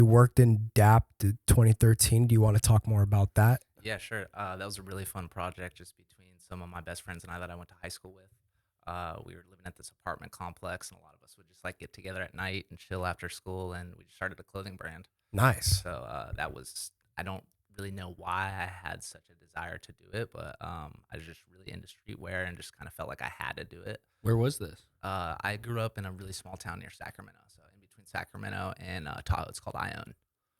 You worked in DAP to 2013. Do you want to talk more about that? Yeah, sure. That was a really fun project just between some of my best friends and I that I went to high school with. We were living at this apartment complex, and a lot of us would just like get together at night and chill after school, and we started a clothing brand. Nice. So that was, I don't really know why I had such a desire to do it, but I was just really into streetwear and just kind of felt like I had to do it. Where was this? I grew up in a really small town near Sacramento, so in between Sacramento and Tahoe. It's called Ione.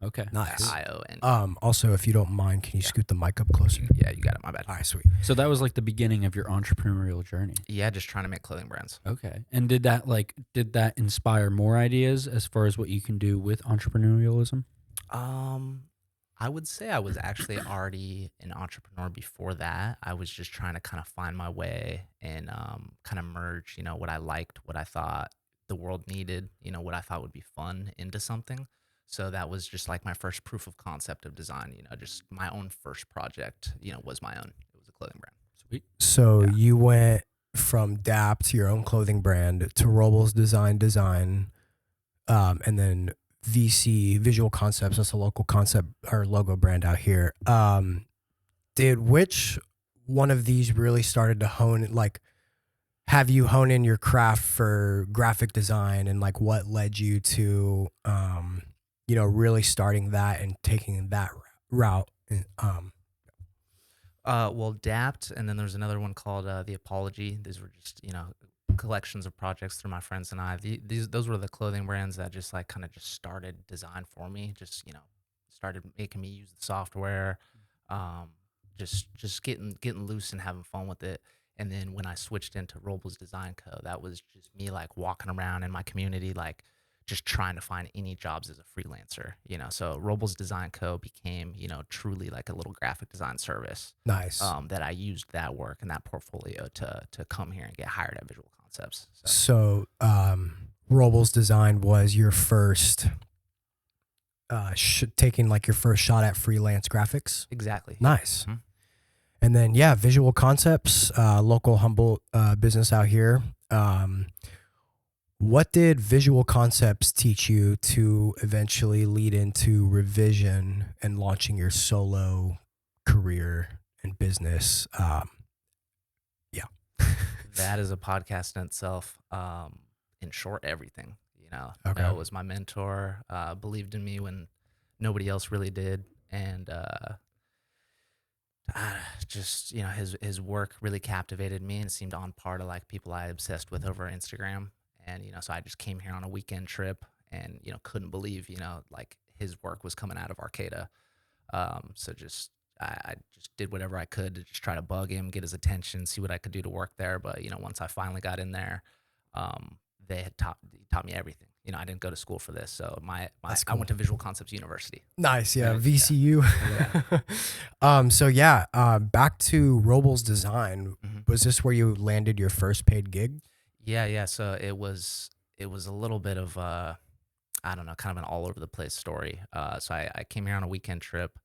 Okay. Nice. ION. Also, if you don't mind, can you Yeah. scoot the mic up closer? Yeah, you got it. My bad. All right, sweet. So that was like the beginning of your entrepreneurial journey. Yeah, just trying to make clothing brands. Okay. And did that inspire more ideas as far as what you can do with entrepreneurialism? I would say I was actually already an entrepreneur before that. I was just trying to kind of find my way and kind of merge, what I liked, what I thought the world needed, what I thought would be fun into something. So that was just like my first proof of concept of design, just my own first project, was my own. It was a clothing brand. Sweet. So Yeah. you went from DAP to your own clothing brand to Robles Design, and then VC Visual Concepts. That's a local concept or logo brand out here. Did which one of these really started to have you hone in your craft for graphic design, and like what led you to really starting that and taking that route? Well, Dapt, and then there's another one called The Apology. These were just, collections of projects through my friends and I. Those were the clothing brands that just like kind of just started design for me. Just started making me use the software, just getting loose and having fun with it. And then when I switched into Robles Design Co., that was just me like walking around in my community, like just trying to find any jobs as a freelancer. So Robles Design Co. became, truly like a little graphic design service Nice. that I used that work and that portfolio to come here and get hired at Visual Concepts. So, Robles Design was your first, taking like your first shot at freelance graphics. Exactly. Nice. Mhm. And then, Visual Concepts, local Humboldt business out here. What did Visual Concepts teach you to eventually lead into revision and launching your solo career and business? Yeah. That is a podcast in itself. In short, everything. Okay. Noah was my mentor. Believed in me when nobody else really did, and just his work really captivated me and seemed on par to like people I obsessed with over Instagram. And so I just came here on a weekend trip and couldn't believe like his work was coming out of Arcata. So just I just did whatever I could to just try to bug him, get his attention, see what I could do to work there. But once I finally got in there, he taught me everything. I didn't go to school for this, so That's I cool. went to Visual Concepts University. Nice, yeah, Yeah. VCU. Back to Robles Design. Mhm. Was this where you landed your first paid gig? Yeah. So it was a little bit of I don't know, kind of an all over the place story. So I came here on a weekend trip,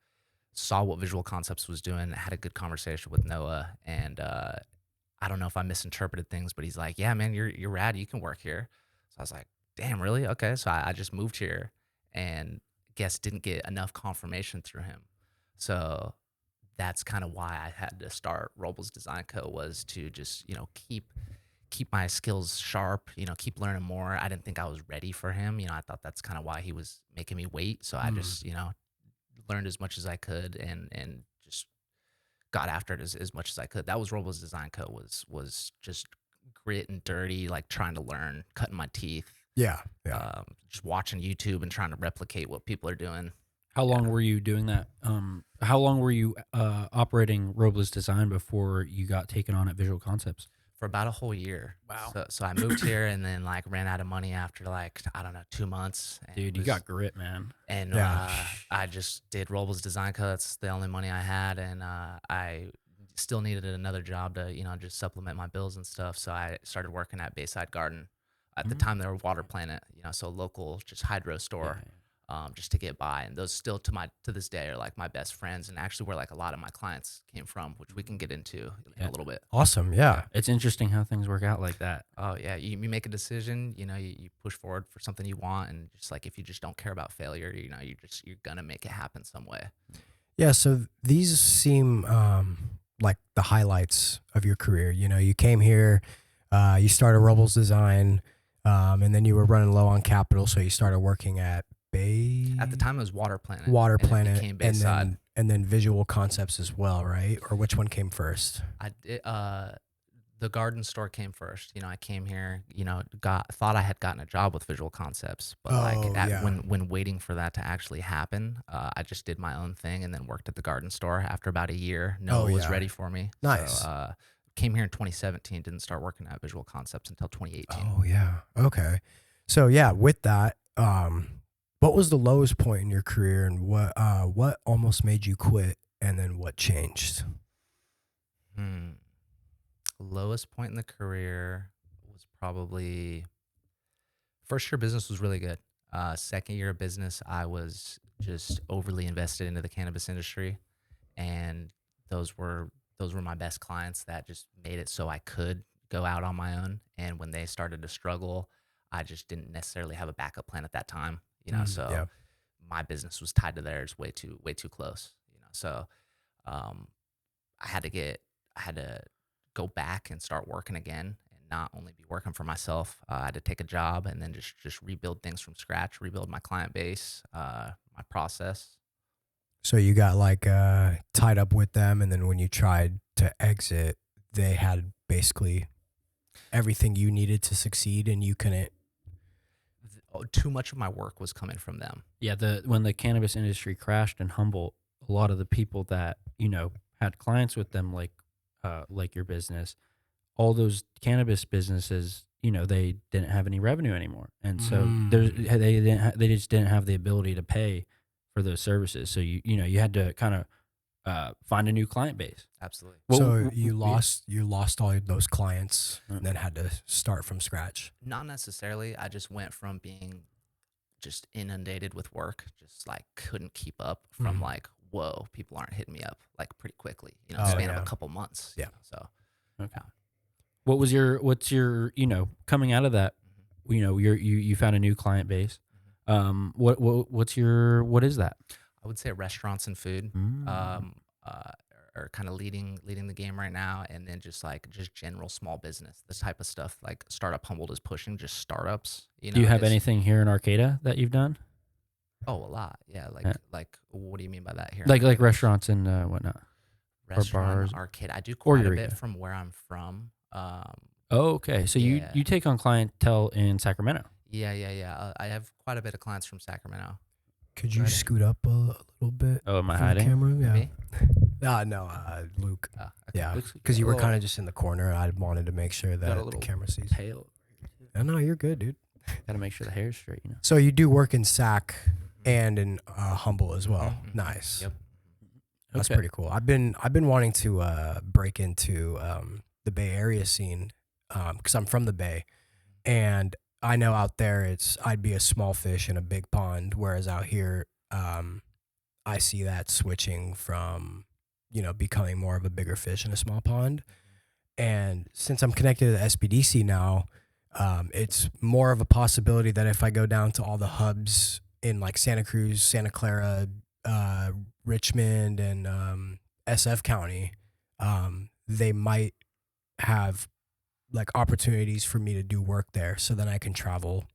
saw what Visual Concepts was doing, had a good conversation with Noah, and I don't know if I misinterpreted things, but he's like, "Yeah, man, you're rad. You can work here." So I was like, "Damn, really? Okay." So I just moved here, and guess didn't get enough confirmation through him. So that's kind of why I had to start Robles Design Co. was to just keep my skills sharp, keep learning more. I didn't think I was ready for him. I thought that's kind of why he was making me wait. So I just, learned as much as I could and just got after it as much as I could. That was Robles Design Co. was just grit and dirty, like trying to learn, cutting my teeth, Yeah. just watching YouTube and trying to replicate what people are doing. How long were you doing that? How long were you operating Robles Design before you got taken on at Visual Concepts? For about a whole year. Wow. So I moved here and then like ran out of money after like, I don't know, 2 months. And Dude, you got grit, man. And Yeah. I just did Robles Design Co. That's the only money I had, and I still needed another job to just supplement my bills and stuff. So I started working at Bayside Garden. At the time, they were Water Planet, so local just hydro store. just to get by. And those still to this day are like my best friends, and actually where like a lot of my clients came from, which we can get into in a little bit. Awesome. Yeah. It's interesting how things work out like that. Oh yeah, you make a decision, you push forward for something you want, and just like if you just don't care about failure, you're gonna make it happen some way. Yeah. So these seem like the highlights of your career. You came here, you started Robles Design, and then you were running low on capital, so you started working at At the time, it was Water Planet. Water and it Planet, became and Bayside. then Visual Concepts as well, right? Or which one came first? I did, the garden store came first. I came here, thought I had gotten a job with Visual Concepts, but Oh, yeah. when waiting for that to actually happen, I just did my own thing and then worked at the garden store. After about a year, Noah was yeah. ready for me. Nice. So, came here in 2017, didn't start working at Visual Concepts until 2018. Oh yeah. Okay. So yeah, with that, what was the lowest point in your career, and what almost made you quit, and then what changed? Hmm. Lowest point in the career was probably first year business was really good. Second year of business, I was just overly invested into the cannabis industry, and those were my best clients that just made it so I could go out on my own. And when they started to struggle, I just didn't necessarily have a backup plan at that time. So Yeah. my business was tied to theirs way too close. So um, I had to go back and start working again, and not only be working for myself. I had to take a job and then just rebuild things from scratch, rebuild my client base, my process. So you got like tied up with them, and then when you tried to exit, they had basically everything you needed to succeed, and you couldn't. Too much of my work was coming from them. Yeah, when the cannabis industry crashed in Humboldt, a lot of the people that had clients with them, like your business, all those cannabis businesses, they didn't have any revenue anymore, and so they just didn't have the ability to pay for those services. So you had to kind of find a new client base. Absolutely. So you lost all those clients, and then had to start from scratch. Not necessarily. I just went from being just inundated with work, just like couldn't keep up, from like, whoa, people aren't hitting me up like pretty quickly, span of a couple months. Yeah. So Okay. What's your coming out of that, you found a new client base. What is that? I would say restaurants and food are kind of leading the game right now, and then just general small business, this type of stuff like Startup Humboldt is pushing, just startups. Do you have anything here in Arcata that you've done? Oh, a lot. Yeah. Like what do you mean by that here? Like restaurants and whatnot. Restaurant, bars. arcade. I do quite a Eureka. bit from where I'm from. Oh, okay. So Yeah. you take on clientele in Sacramento. Yeah. I have quite a bit of clients from Sacramento. Could you Right. scoot up a little bit? Oh, am I from the hiding? camera? Yeah. Me? No, Luke. Okay. Yeah, Looks- because you were oh. kind of just in the corner. I wanted to make sure Got a that the little camera sees. Tail. Oh, no, you're good, dude. Got to make sure the hair's straight. So you do work in Sac and in Humboldt as well. Mhm. Nice. Yep. That's Okay. pretty cool. I've been wanting to break into the Bay Area scene because I'm from the Bay, and I know out there I'd be a small fish in a big pond, whereas out here I see that switching from becoming more of a bigger fish in a small pond. And since I'm connected to the SBDC now, it's more of a possibility that if I go down to all the hubs in like Santa Cruz, Santa Clara, Richmond, and SF County, they might have like opportunities for me to do work there. So then I can travel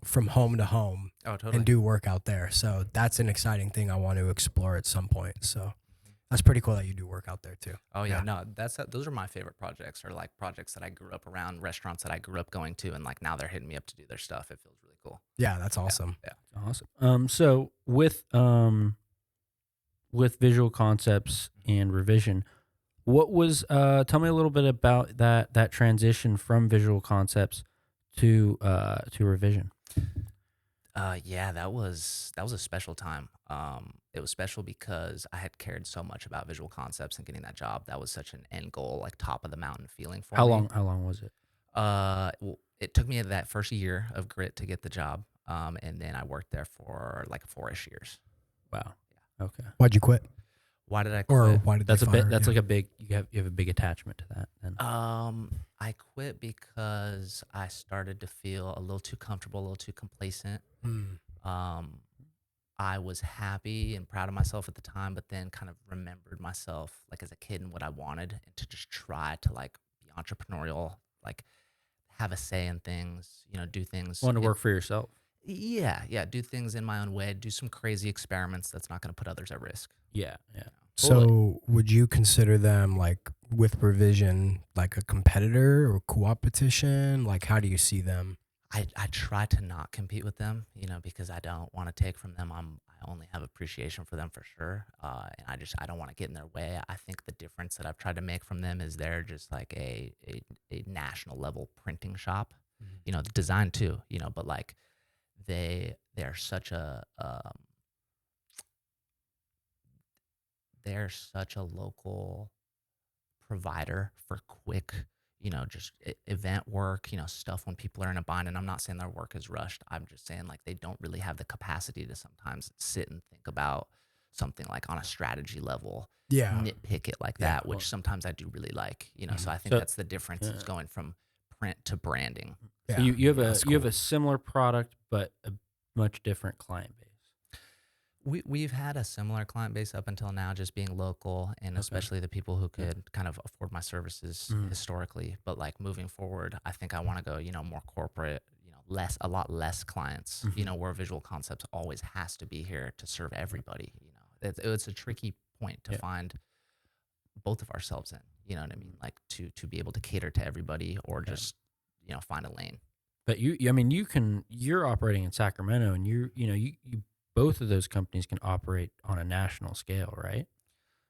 from home to home Oh, totally. and do work out there. So that's an exciting thing I want to explore at some point. So that's pretty cool that you do work out there too. Oh yeah, Yeah. no, those are my favorite projects, or like projects that I grew up around, restaurants that I grew up going to, and like now they're hitting me up to do their stuff. It feels really cool. Yeah, that's awesome. Yeah. Awesome. So with Visual Concepts and Revision, what was tell me a little bit about that transition from Visual Concepts to Revision. Yeah, that was a special time. It was special because I had cared so much about Visual Concepts and getting that job. That was such an end goal, like top of the mountain feeling for How me. long was it? Well, it took me that first year of grit to get the job. And then I worked there for like 4-ish years. Wow. Okay. Why'd you quit? Why did I Or quit? why did That's they a fire bit. That's you? like a big. You have a big attachment to that. Then. I quit because I started to feel a little too comfortable, a little too complacent. Hmm. Um, I was happy and proud of myself at the time, but then kind of remembered myself like as a kid and what I wanted, and to just try to like be entrepreneurial, like have a say in things, do things. Want to work for yourself. Yeah, do things in my own way, do some crazy experiments that's not going to put others at risk. Yeah. Yeah. So Totally. would you consider them like with Revision like a competitor or co-opetition? Like how do you see them? I try to not compete with them, because I don't want to take from them. I only have appreciation for them for sure, and I don't want to get in their way. I think the difference that I've tried to make from them is they're just like a national level printing shop, the design too, but like they're such a they're such a local provider for quick, just event work, stuff when people are in a bind. And I'm not saying their work is rushed. I'm just saying like they don't really have the capacity to sometimes sit and think about something like on a strategy level, Yeah. nitpick it like Yeah. that, which sometimes I do really like, So I think So- that's the difference is going from print to branding. So Yeah, you have that's you have cool. a similar product, but a much different client base. We've had a similar client base up until now, just being local, and especially the people who could kind of afford my services historically. But like moving forward, I think I want to go, more corporate, a lot less clients, where visual concepts always has to be here to serve everybody. It's a tricky point to find both of ourselves in. You know what I mean? Like to be able to cater to everybody, or just find a lane. But you're operating in Sacramento, and you both of those companies can operate on a national scale, right?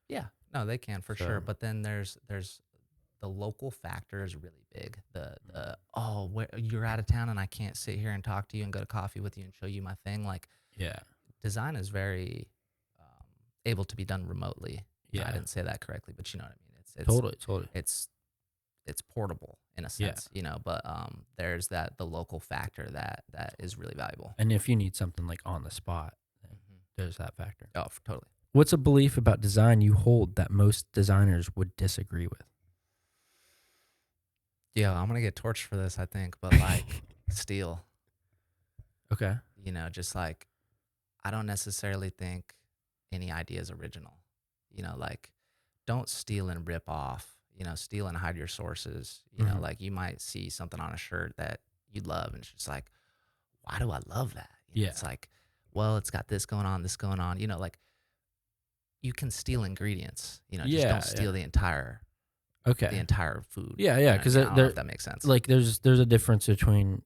Yeah, no, they can for sure. So- But then there's the local factor is really big. Where you're out of town and I can't sit here and talk to you and go to coffee with you and show you my thing. Like Yeah. design is very able to be done remotely. Yeah. I didn't say that correctly, but you know what I mean. It's Totally. it's portable in a Yeah. sense, But there's the local factor that is really valuable. And if you need something like on the spot, then Mhm. there's that factor. Oh, totally. What's a belief about design you hold that most designers would disagree with? Yeah, I'm gonna get torched for this, I think, but like steel. Okay. Just like I don't necessarily think any idea is original. Like don't steal and rip off. Steal and hide your sources. Like you might see something on a shirt that you love, and it's just like, why do I love that? Yeah. It's like, well, it's got this going on, this going on. Like you can steal ingredients. Just Yeah, don't steal the entire Okay. food. Yeah, You know what I because mean? I don't know if that makes sense. like there's a difference between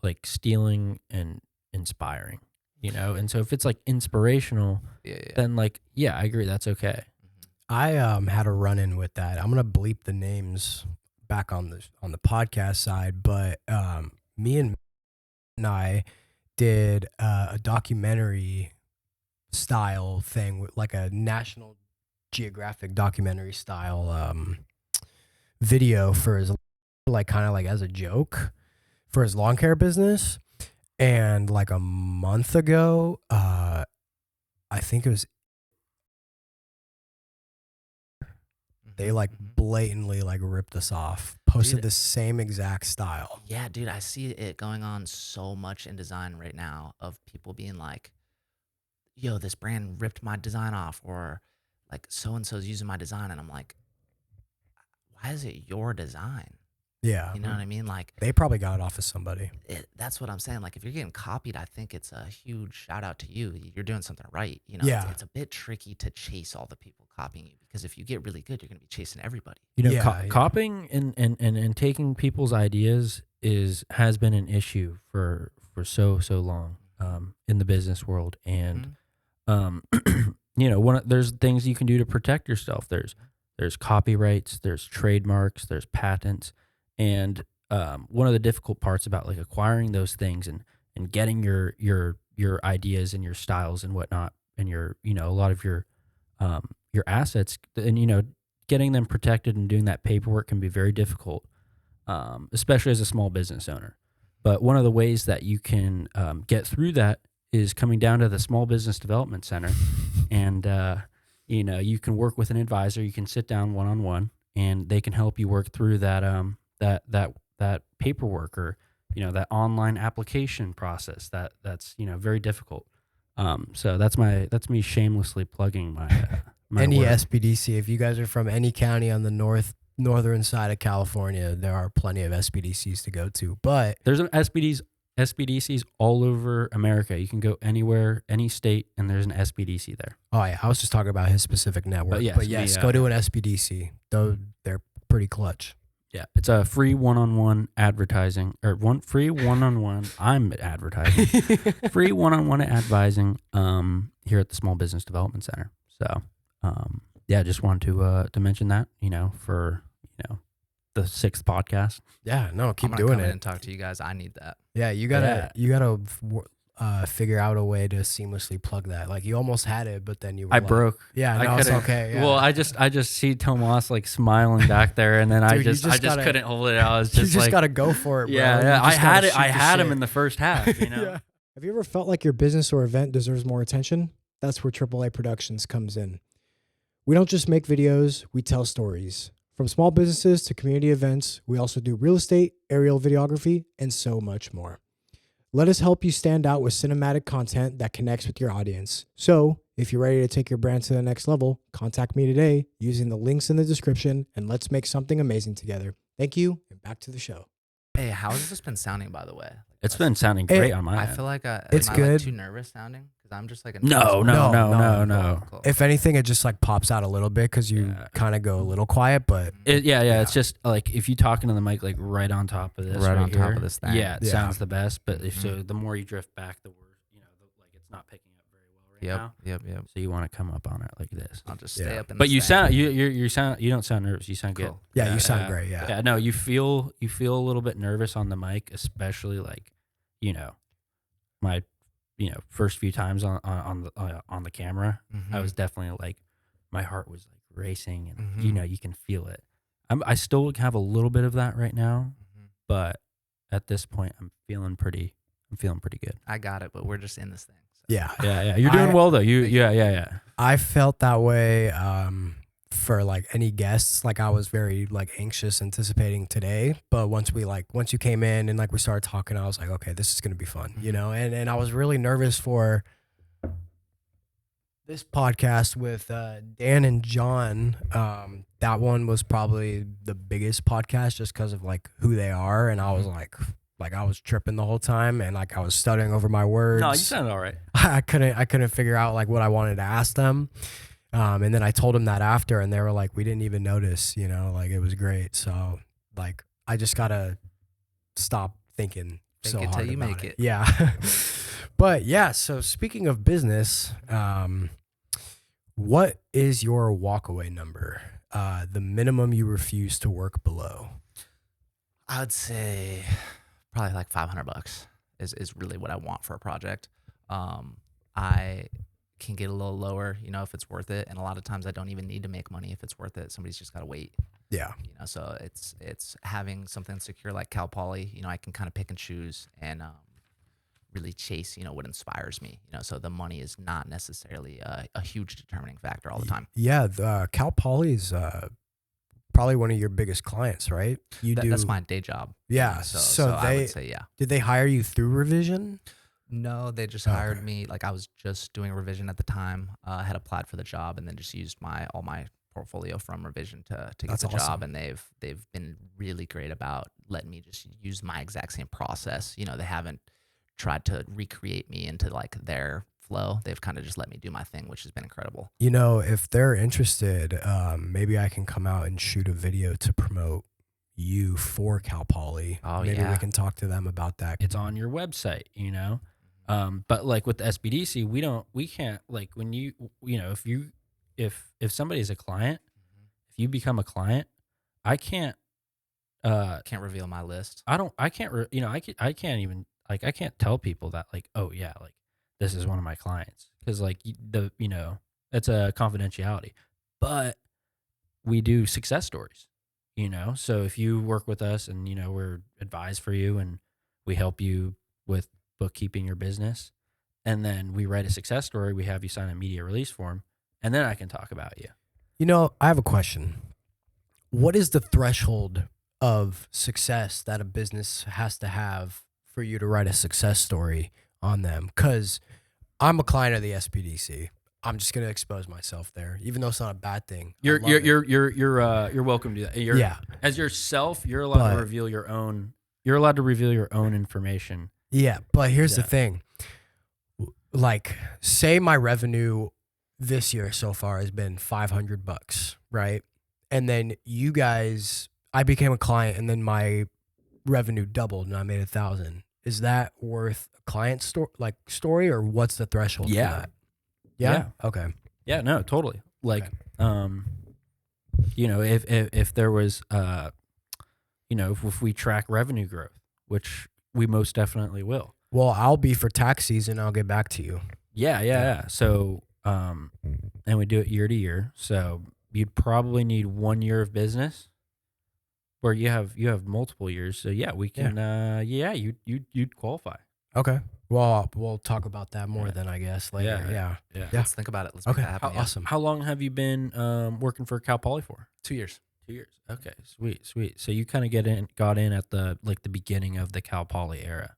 like stealing and inspiring, and so if it's like inspirational, yeah. then like I agree, that's okay. I had a run in with that. I'm gonna bleep the names back on the podcast side, but me and I did a documentary style thing with like a National Geographic documentary style video for his like kind of like as a joke for his lawn care business. And like a month ago, I think it was they like blatantly like ripped us off, posted Dude. the same exact style. Yeah, dude, I see it going on so much in design right now of people being like, yo, this brand ripped my design off, or like so and so's using my design. And I'm like, why is it your design? Yeah. You know what I mean? Like, They probably got it off of somebody. that's what I'm saying. Like, if you're getting copied, I think it's a huge shout out to you. You're doing something right. Yeah. It's a bit tricky to chase all the people copying you, because if you get really good, you're going to be chasing everybody. Yeah, yeah. Copying and taking people's ideas has been an issue for so long in the business world, and there's things you can do to protect yourself. There's copyrights, there's trademarks, there's patents, and one of the difficult parts about like acquiring those things and getting your ideas and your styles and whatnot, and your a lot of your assets, and getting them protected and doing that paperwork can be very difficult, especially as a small business owner. But one of the ways that you can get through that is coming down to the Small Business Development Center, and you can work with an advisor. You can sit down one-on-one, and they can help you work through that paperwork, or that online application process that's very difficult. So that's me shamelessly plugging my Any work. SBDC, if you guys are from any county on the northern side of California, there are plenty of SBDCs to go to. But There's an SBDCs all over America. You can go anywhere, any state, and there's an SBDC there. oh yeah, I was just talking about his specific network. But yes, go to an SBDC. Though they're pretty clutch. Yeah, it's a free one-on-one advertising, or free one-on-one. I'm advertising. Free one-on-one advising here at the Small Business Development Center. So just wanted to mention that for the 6th podcast. Yeah, no, keep I'm gonna doing come in it. and talk to you guys. I need that. Yeah, you gotta figure out a way to seamlessly plug that. Like you almost had it, but then you were broke. Yeah, I no, it's couldn't- okay. Yeah. Well, I just see Tomas like smiling back there, and then Dude, I you just just gotta- couldn't hold it. I was you just just like, gotta go for it, bro. yeah. You I just had gotta it. I shoot the had him shit. in the first half. Yeah. Have you ever felt like your business or event deserves more attention? That's where AAA Productions comes in. We don't just make videos, we tell stories. From small businesses to community events, we also do real estate, aerial videography, and so much more. Let us help you stand out with cinematic content that connects with your audience. So, if you're ready to take your brand to the next level, contact me today using the links in the description, and let's make something amazing together. Thank you, and back to the show. Hey, how has this been sounding, by the way? It's been sounding great on my I end. feel like It's am I, good. too nervous sounding? Because I'm just like a No. Cool. If anything, it just like pops out a little bit because you Yeah. kind of go a little quiet, but It's just like if you talk into the mic like right on top of this, Right on top here, of this thing. Yeah, it Yeah. sounds the best. But if so, the more you drift back, the worse. Like it's not picking up very well right now. Yep. So you want to come up on it like this. I'll just Yeah. stay up in But this you thing. sound you don't sound nervous. You sound good. Cool. yeah, you sound great. Yeah. Yeah, no, you feel a little bit nervous on the mic, especially like, my first few times on the camera. I was definitely like, my heart was like racing, and you can feel it. I still have a little bit of that right now, but at this point, I'm feeling pretty good. I got it, but we're just in this thing. So. Yeah. Yeah, you're doing well though. Yeah. I felt that way for like any guests. Like I was very like anxious anticipating today, but once you came in and like we started talking, I was like, okay, this is gonna be fun, and I was really nervous for this podcast with Dan and John. That one was probably the biggest podcast just because of like who they are, and I was like I was tripping the whole time, and like I was stuttering over my words. No, you sounded all right. I couldn't figure out like what I wanted to ask them. And then I told them that after, and they were like, we didn't even notice, like it was great. So like, I just gotta stop thinking Think so it till hard you about make it. it. Yeah. But yeah, so speaking of business, what is your walkaway number? The minimum you refuse to work below? I would say probably like $500 is really what I want for a project. I can get a little lower, if it's worth it. And a lot of times I don't even need to make money if it's worth it. Somebody's just got to wait. Yeah. So it's having something secure like Cal Poly. I can kind of pick and choose and really chase, what inspires me. So the money is not necessarily a huge determining factor all the time. Yeah. Cal Poly's probably one of your biggest clients, right? That's my day job. Yeah. So I would say, yeah. Did they hire you through Revision? No, they just hired me. Like I was just doing revision at the time. I had applied for the job and then just used all my portfolio from revision to get That's the awesome. job. And they've been really great about letting me just use my exact same process. They haven't tried to recreate me into like their flow. They've kind of just let me do my thing, which has been incredible. If they're interested, maybe I can come out and shoot a video to promote you for Cal Poly. Oh, maybe yeah. we can talk to them about that. It's on your website, But like with the SBDC, we can't like when if somebody's a client, if you become a client, I can't reveal my list. I can't I can't tell people that like, oh yeah, like this is one of my clients, because like it's a confidentiality. But we do success stories, so if you work with us and we're advised for you and We help you with bookkeeping your business. And then we write a success story. We have you sign a media release form. And then I can talk about you. You know, I have a question. What is the threshold of success that a business has to have for you to write a success story on them? Because I'm a client of the SPDC. I'm just gonna expose myself there, even though it's not a bad thing. I love it. You're welcome to that. Yeah. As yourself, you're allowed to But- reveal your own. You're allowed to reveal your own information. Yeah, but here's the Yeah. thing. Like, say my revenue this year so far has been $500, right? And then you guys, I became a client, and then my revenue doubled, and I made 1,000. Is that worth a client story, or what's the threshold Yeah. for that? Yeah. Okay. Yeah, no, totally. Like, Okay. if there was, if we track revenue growth, which we most definitely will. Well, I'll be for tax season. I'll get back to you. Yeah. So, and we do it year to year. So you'd probably need 1 year of business, where you have multiple years. So yeah, we can. You'd qualify. Okay. Well, we'll talk about that more Yeah. then, I guess, later. Yeah. Yeah. Let's think about it. Let's make Okay. that happen. Yeah. Awesome. How long have you been working for Cal Poly for? 2 years. 2 years. Okay, sweet. So you kind of got in at the beginning of the Cal Poly era,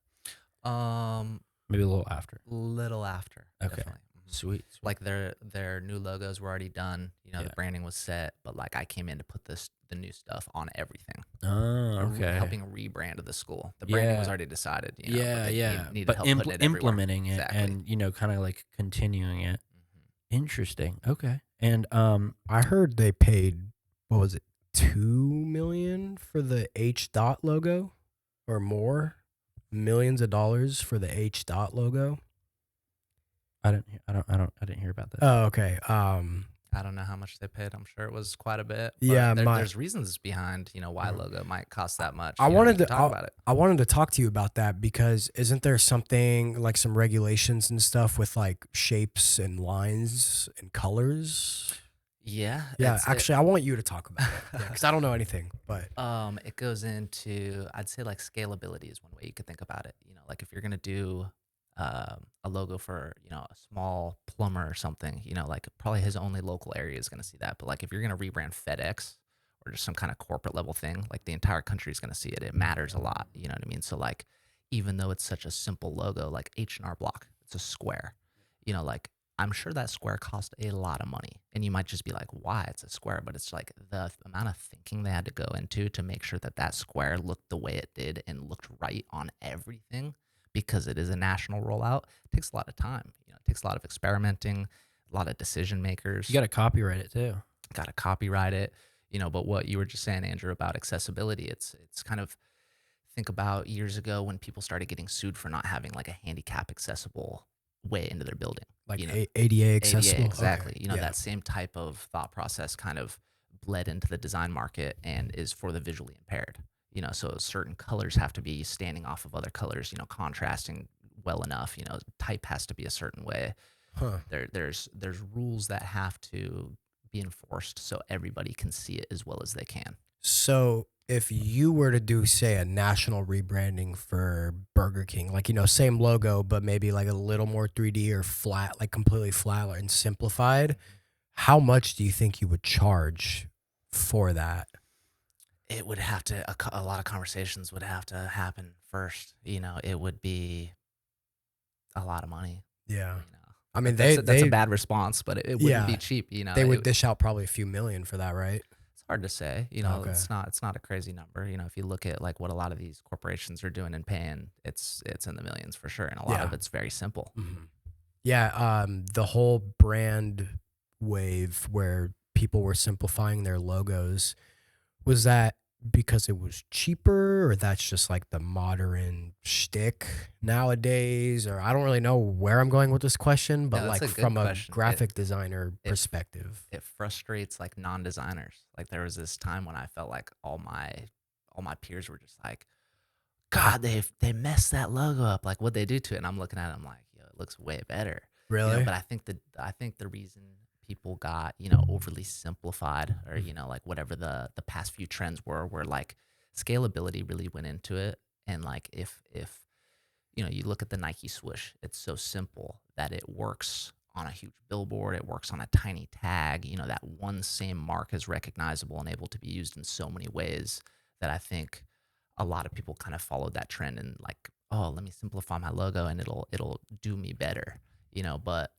maybe a little after. Little after. Okay. Definitely. Mhm. Sweet. Like their new logos were already done. You know, Yeah. the branding was set, but like I came in to put the new stuff on everything. Oh, okay. Helping rebrand the school. The branding was Yeah. already decided. You know, but Yeah, they yeah. needed But help putting it everywhere. implementing it Exactly. and kind of like continuing it. Mhm. Interesting. Okay. And I heard they paid, what was it, $2 million for the H dot logo, or more, millions of dollars for the H dot logo. I didn't hear about that. Oh, okay. I don't know how much they paid. I'm sure it was quite a bit. But Yeah, there's reasons behind why Mhm. logo might cost that much. I You know, wanted we can to talk about it. I wanted to talk to you about that, because isn't there something like some regulations and stuff with like shapes and lines and colors? Yeah. Yeah, it's- actually, I want you to talk about it, because I don't know anything. But it goes into, I'd say, like scalability is one way you could think about it. Like if you're gonna do a logo for a small plumber or something, like probably his only local area is gonna see that. But like if you're gonna rebrand FedEx or just some kind of corporate level thing, like the entire country is gonna see it. It matters a lot. You know what I mean? So like even though it's such a simple logo, like H&R Block, it's a square. Like I'm sure that square cost a lot of money, and you might just be like, why? It's a square. But it's like the amount of thinking they had to go into to make sure that that square looked the way it did and looked right on everything, because it is a national rollout. It takes a lot of time. It takes a lot of experimenting, a lot of decision makers. You got to copyright it too. Got to copyright it. But what you were just saying, Andrew, about accessibility, it's kind of, think about years ago when people started getting sued for not having like a handicap accessible way into their building. like ADA, ADA accessible. exactly. Okay. That same type of thought process kind of bled into the design market and is for the visually impaired. So certain colors have to be standing off of other colors, contrasting well enough. Type has to be a certain way. Huh. There's rules that have to be enforced so everybody can see it as well as they can. So if you were to do, say, a national rebranding for Burger King, like, same logo, but maybe like a little more 3D or flat, like completely flat and simplified, how much do you think you would charge for that? It would have to, a lot of conversations would have to happen first. It would be a lot of money. Yeah. I mean, That's they a bad response, but it wouldn't be cheap. they would dish out probably a few million for that, right? It's hard to say. Okay. It's not a crazy number. If you look at like what a lot of these corporations are doing and paying, it's in the millions for sure, and a lot of it's very simple. Mm-hmm. Yeah, the whole brand wave where people were simplifying their logos, was that because it was cheaper, or that's just like the modern shtick nowadays? Or I don't really know where I'm going with this question, but No, that's like a good from question. a graphic designer it- perspective. It frustrates like non-designers. Like there was this time when I felt like all my peers were just like, God, they messed that logo up. Like what they do to it, and I'm looking at it, I'm like, yo, it looks way better. Really? But I think the reason people got overly simplified, or like whatever the past few trends were, where like scalability really went into it, And like if you look at the Nike swoosh, it's so simple that it works on a huge billboard, it works on a tiny tag. That one same mark is recognizable and able to be used in so many ways that I think a lot of people kind of followed that trend and like, oh, let me simplify my logo and it'll do me better. But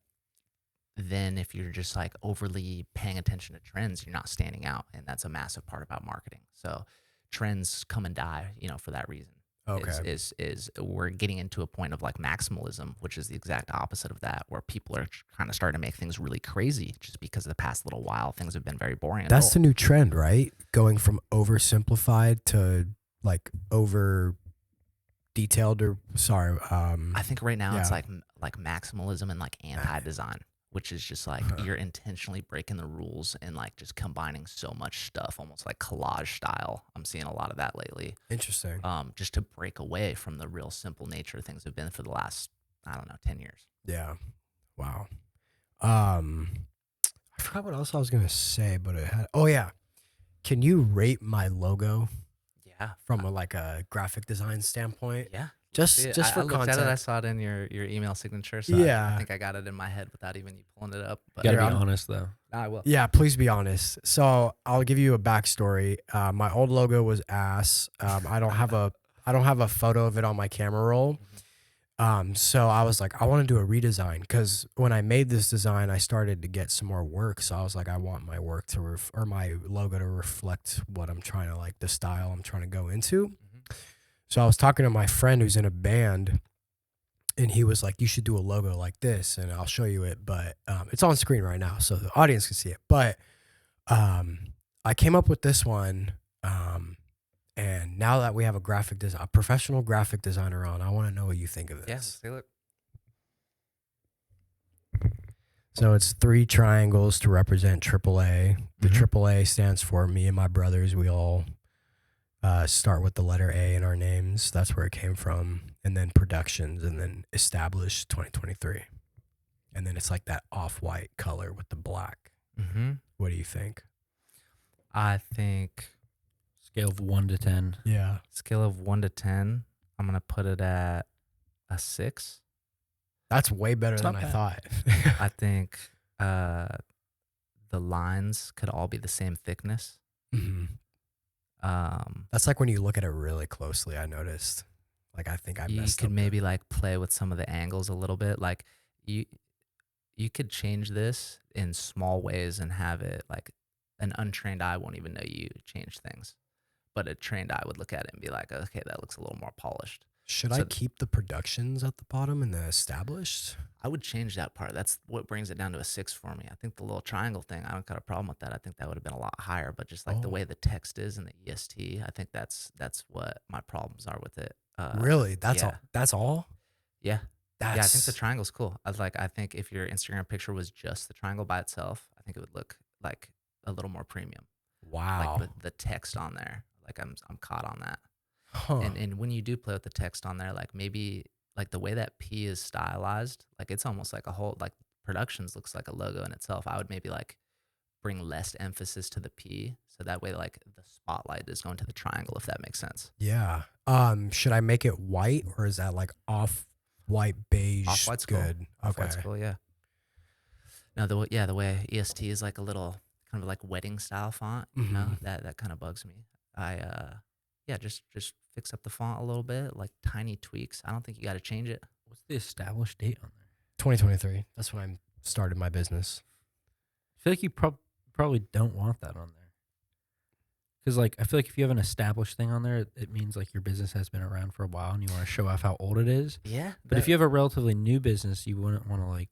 then if you're just like overly paying attention to trends, you're not standing out. And that's a massive part about marketing. So trends come and die, for that reason. Okay. Is we're getting into a point of like maximalism, which is the exact opposite of that, where people are kind of starting to make things really crazy just because of the past little while things have been very boring. and That's the dull. new trend, right? Going from oversimplified to like over detailed or sorry. I think right now it's yeah. like maximalism and like anti-design, which is just like you're intentionally breaking the rules and like just combining so much stuff, almost like collage style. I'm seeing a lot of that lately. Interesting. Just to break away from the real simple nature things have been for the last, I don't know, 10 years. Yeah. Wow. I forgot what else I was gonna say, but it had. Oh yeah. Can you rate my logo Yeah. from like a graphic design standpoint? Yeah. Just See, just I for looked at content. it. I saw it in your email signature. So Yeah. I think I got it in my head without even you pulling it up. But You gotta Here, be I'm- honest though. I will. Yeah, please be honest. So I'll give you a backstory. My old logo was ass. I don't have a photo of it on my camera roll. So I was like, I want to do a redesign because when I made this design, I started to get some more work. So I was like, I want my work to or my logo to reflect what I'm trying to like the style I'm trying to go into. So I was talking to my friend who's in a band, and he was like, you should do a logo like this, and I'll show you it. But it's on screen right now, so the audience can see it. But I came up with this one, and now that we have a professional graphic designer on, I want to know what you think of Yeah. this. See, look. So it's 3 triangles to represent AAA. The AAA stands for me and my brothers. We all start with the letter A in our names. That's where it came from. And then productions, and then established 2023. And then it's like that off-white color with the black. What do you think? I think Scale of 1 to 10. Yeah. scale of 1 to 10, I'm gonna put it at a 6. That's way better It's than not I bad. thought. I think the lines could all be the same thickness. Mhm. That's like when you look at it really closely, I noticed. Like, I think I You messed could up. maybe like play with some of the angles a little bit. Like you could change this in small ways and have it like an untrained eye won't even know you changed things. But a trained eye would look at it and be like, okay, that looks a little more polished. Should So I keep the productions at the bottom and the established? I would change that part. That's what brings it down to a 6 for me. I think the little triangle thing, I don't got a problem with that. I think that would have been a lot higher. But just like the way the text is in the EST, I think that's what my problems are with it. Really? That's yeah. all? That's all? Yeah. That's Yeah, I think the triangle's cool. I think if your Instagram picture was just the triangle by itself, I think it would look like a little more premium. wow. Like the text on there, like I'm caught on that. Huh. And when you do play with the text on there, like maybe like the way that P is stylized, like it's almost like a whole like productions looks like a logo in itself. I would maybe like bring less emphasis to the P, so that way like the spotlight is going to the triangle, if that makes sense. Yeah. Should I make it white, or is that like off-white beige? Off-white's cool. Good. Off-white's Okay. cool, yeah. Now the way EST is like a little kind of like wedding style font, you know, that kind of bugs me. Just fix up the font a little bit, like tiny tweaks. I don't think you got to change it. What's the established date on there? 2023. That's when I started my business. I feel like you probably don't want that on there. Because like I feel like if you have an established thing on there, it means like your business has been around for a while and you want to show off how old it is. Yeah. But if you have a relatively new business, you wouldn't want to like.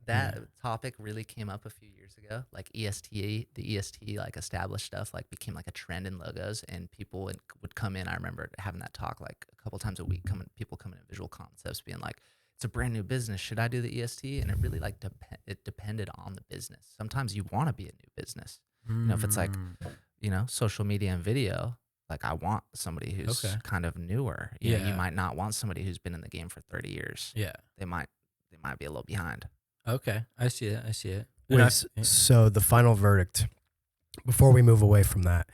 That topic really came up a few years ago. Like the EST like established stuff like became like a trend in logos, and people would come in. I remember having that talk like a couple times a week. People coming in Visual Concepts being like, "It's a brand new business. Should I do the EST?" And it really like it depended on the business. Sometimes you want to be a new business. You know, if it's like social media and video, like I want somebody who's kind of newer. You know, you might not want somebody who's been in the game for 30 years. Yeah. They might be a little behind. Okay, I see it. Wait, so the final verdict, before we move away from that,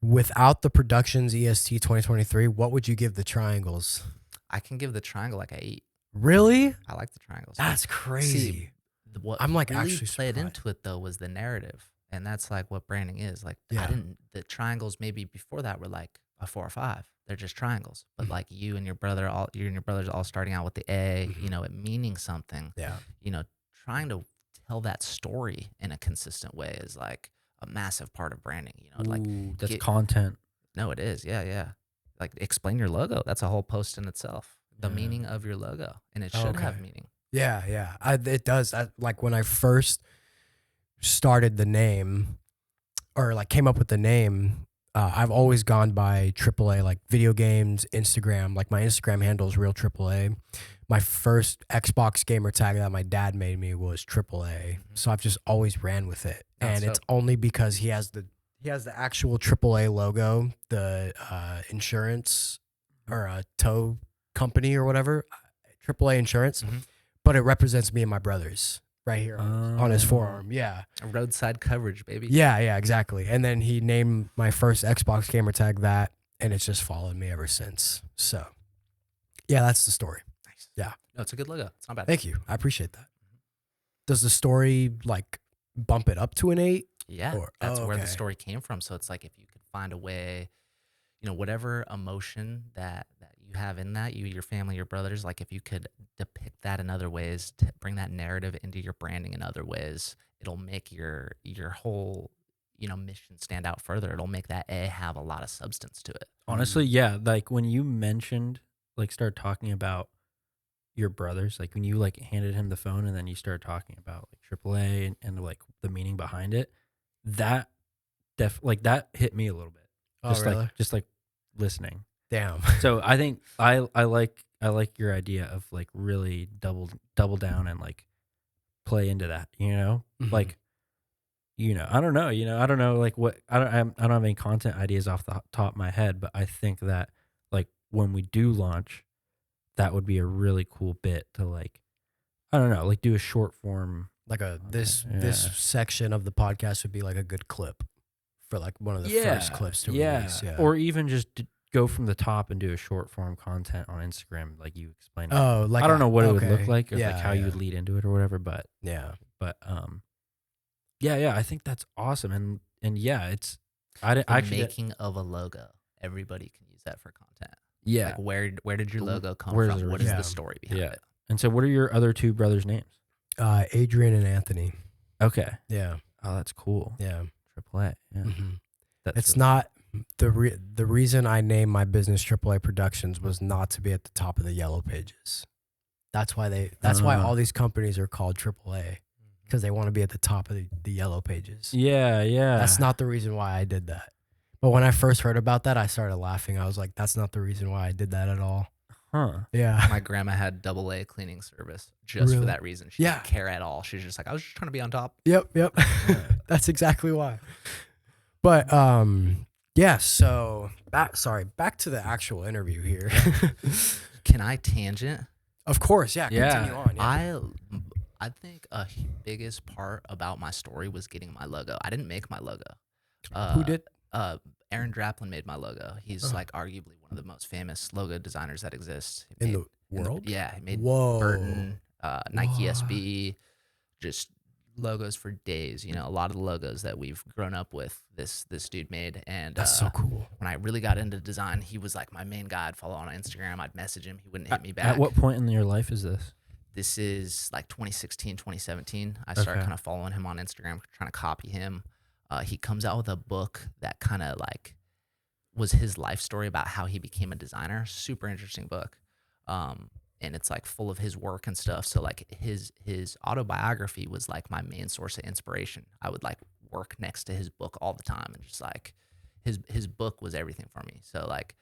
Without the Productions EST 2023, what would you give the triangles? I can give the triangle like a 8. Really? I like the triangles. That's crazy. See, what I'm like really actually played surprised. into it though was the narrative, and that's like what branding is. Like Yeah. I didn't. The triangles maybe before that were like a 4 or 5. They're just triangles. But like you and your brothers all starting out with the A. You know, it meaning something. Yeah. You know, trying to tell that story in a consistent way is like a massive part of branding. You know, like Ooh, that's get- content. no, it is. Yeah, yeah. Like explain your logo. That's a whole post in itself. The Yeah. meaning of your logo, and it should have Okay. meaning. Yeah. It does. Like when I first started the name, or like came up with the name, I've always gone by AAA, like video games, Instagram. Like my Instagram handle is real AAA. My first Xbox gamer tag that my dad made me was AAA. So I've just always ran with it, That's and it's dope. only because he has the actual AAA logo, the insurance or tow company or whatever, AAA insurance, Mhm. but it represents me and my brothers right here on his Oh. forearm. Yeah. Roadside coverage, baby. Yeah, exactly. And then he named my first Xbox gamer tag that, and it's just followed me ever since. So, yeah, that's the story. Nice. Yeah. No, it's a good logo. It's not bad. Thank you. I appreciate that. Does the story like bump it up to an 8? Yeah, Or- that's oh, where the okay. story came from. So it's like if you could find a way, you know, whatever emotion that you have in that, you, your family, your brothers, like if you could depict that in other ways, to bring that narrative into your branding in other ways, it'll make your whole, you know, mission stand out further. It'll make that A have a lot of substance to it. Honestly, yeah. Like when you mentioned, like, start talking about your brothers, like when you like handed him the phone and then you started talking about like AAA and like the meaning behind it, that that hit me a little bit. Oh, Just really? like listening. Damn. So I think I like your idea of like really double down and like play into that, you know? Mhm. Like, you know, I don't know like what I don't have any content ideas off the top of my head, but I think that like when we do launch, that would be a really cool bit to like, I don't know, like do a short form. Like this Yeah. section of the podcast would be like a good clip for like one of the first clips to release. Yeah. Or even just go from the top and do a short form content on Instagram, like you explained. Oh, like I don't know what it would okay. look like, or Yeah, like how you yeah. would lead into it or whatever, but Yeah. yeah, I think that's awesome, and yeah, it's I The actually making of a logo. Everybody can use that for content. yeah, Like where did your logo come Where's from? the What is original? the story behind Yeah. it? And so, what are your other two brothers' names? Adrian and Anthony. Okay, Yeah. oh, that's cool. Yeah. AAA, yeah, Mhm. that's It's really- not the reason I named my business AAA Productions was not to be at the top of the yellow pages. That's why all these companies are called AAA, because they want to be at the top of the yellow pages. Yeah. That's not the reason why I did that. But when I first heard about that, I started laughing. I was like, that's not the reason why I did that at all. huh. Yeah. My grandma had AA cleaning service just Really? for that reason. She Yeah. didn't care at all. She was just like, I was just trying to be on top. Yep. That's exactly why. But yeah, so back to the actual interview here. Can I tangent? Of course, yeah, Yeah. continue on. Yeah. I think a biggest part about my story was getting my logo. I didn't make my logo. Who did? Aaron Draplin made my logo. He's Uh-huh. like arguably one of the most famous logo designers that exist. In He the made- world? yeah, he made Whoa. Burton, Nike What? SB, just logos for days. You know, a lot of the logos that we've grown up with, this dude made. And That's so cool. when I really got into design, he was like my main guy. I'd follow on Instagram. I'd message him. He wouldn't hit me back. At what point in your life is this? This is like 2016, 2017. I started Okay. kind of following him on Instagram, trying to copy him. He comes out with a book that kind of like was his life story about how he became a designer. Super interesting book. And it's like full of his work and stuff. So like his autobiography was like my main source of inspiration. I would like work next to his book all the time, and just like his book was everything for me. So like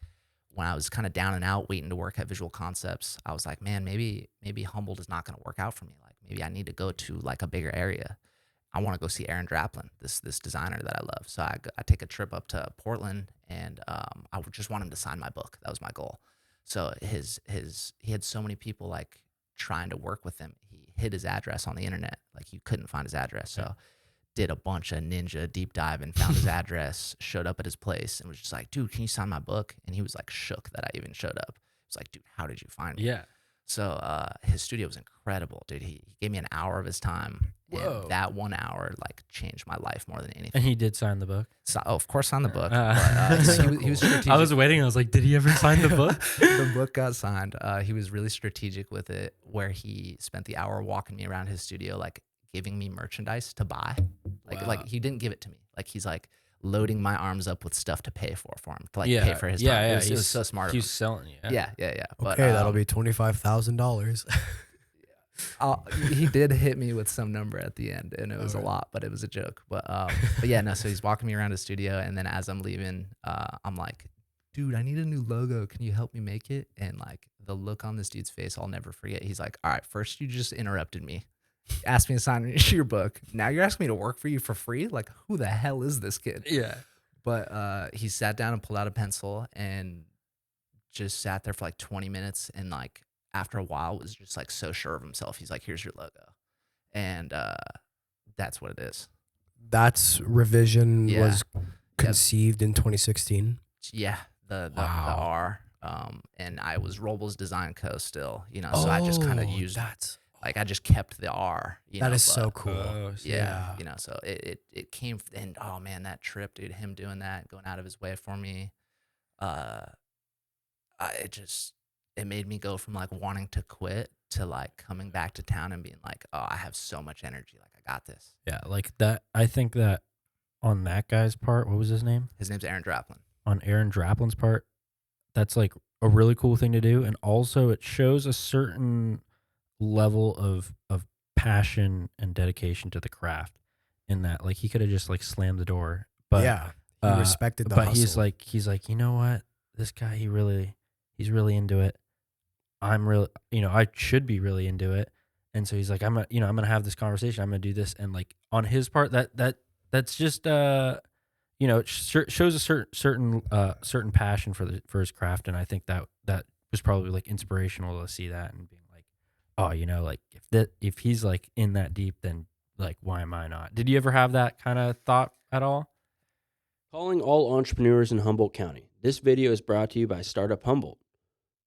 when I was kind of down and out waiting to work at Visual Concepts, I was like, man, maybe Humboldt is not going to work out for me. Like maybe I need to go to like a bigger area. I want to go see Aaron Draplin, this designer that I love. So I take a trip up to Portland, and I would just want him to sign my book. That was my goal. So he had so many people like trying to work with him. He hid his address on the internet. Like you couldn't find his address. So did a bunch of ninja deep dive and found his address, showed up at his place and was just like, dude, can you sign my book? And he was like shook that I even showed up. He was like, dude, how did you find me? Yeah. So his studio was incredible, dude. He gave me an hour of his time. Whoa. And that 1 hour like changed my life more than anything. And he did sign the book. So, of course, signed the book. So he was strategic. I was waiting. I was like, did he ever sign the book? The book got signed. He was really strategic with it, where he spent the hour walking me around his studio, like giving me merchandise to buy. Like he didn't give it to me. Like he's like loading my arms up with stuff to pay for him, to like pay for his time. It was so smart of him. He's selling you. Yeah. But, Okay, that'll be $25,000. he did hit me with some number at the end, and it was a lot, but it was a joke. But yeah, no. So he's walking me around his studio, and then as I'm leaving, I'm like, dude, I need a new logo. Can you help me make it? And like the look on this dude's face, I'll never forget. He's like, all right, first you just interrupted me, asked me to sign your book. Now you're asking me to work for you for free? Like, who the hell is this kid? Yeah. But he sat down and pulled out a pencil and just sat there for like 20 minutes, and like after a while was just like so sure of himself. He's like, here's your logo. And that's what it is. That's Revision Yeah. was conceived in 2016. Yeah, the Wow. R. And I was Robles Design Co. still, so I just kind of used, like I just kept the R. That is so but, cool. Yeah, so it came, and oh man, that trip, dude, him doing that, going out of his way for me, it made me go from like wanting to quit to like coming back to town and being like, oh, I have so much energy, like I got this. Yeah, like that. I think that on that guy's part, what was his name? His name's Aaron Draplin. On Aaron Draplin's part, that's like a really cool thing to do, and also it shows a certain level of passion and dedication to the craft. In that, like he could have just like slammed the door, but yeah, he respected the But hustle. he's like, you know what, this guy, he's really into it. I'm really, I should be really into it, and so he's like, I'm gonna have this conversation. I'm gonna do this, and like on his part, that's just it shows a certain passion for his craft, and I think that was probably like inspirational to see that and being like, oh, like if he's like in that deep, then like why am I not? Did you ever have that kind of thought at all? Calling all entrepreneurs in Humboldt County. This video is brought to you by Startup Humboldt.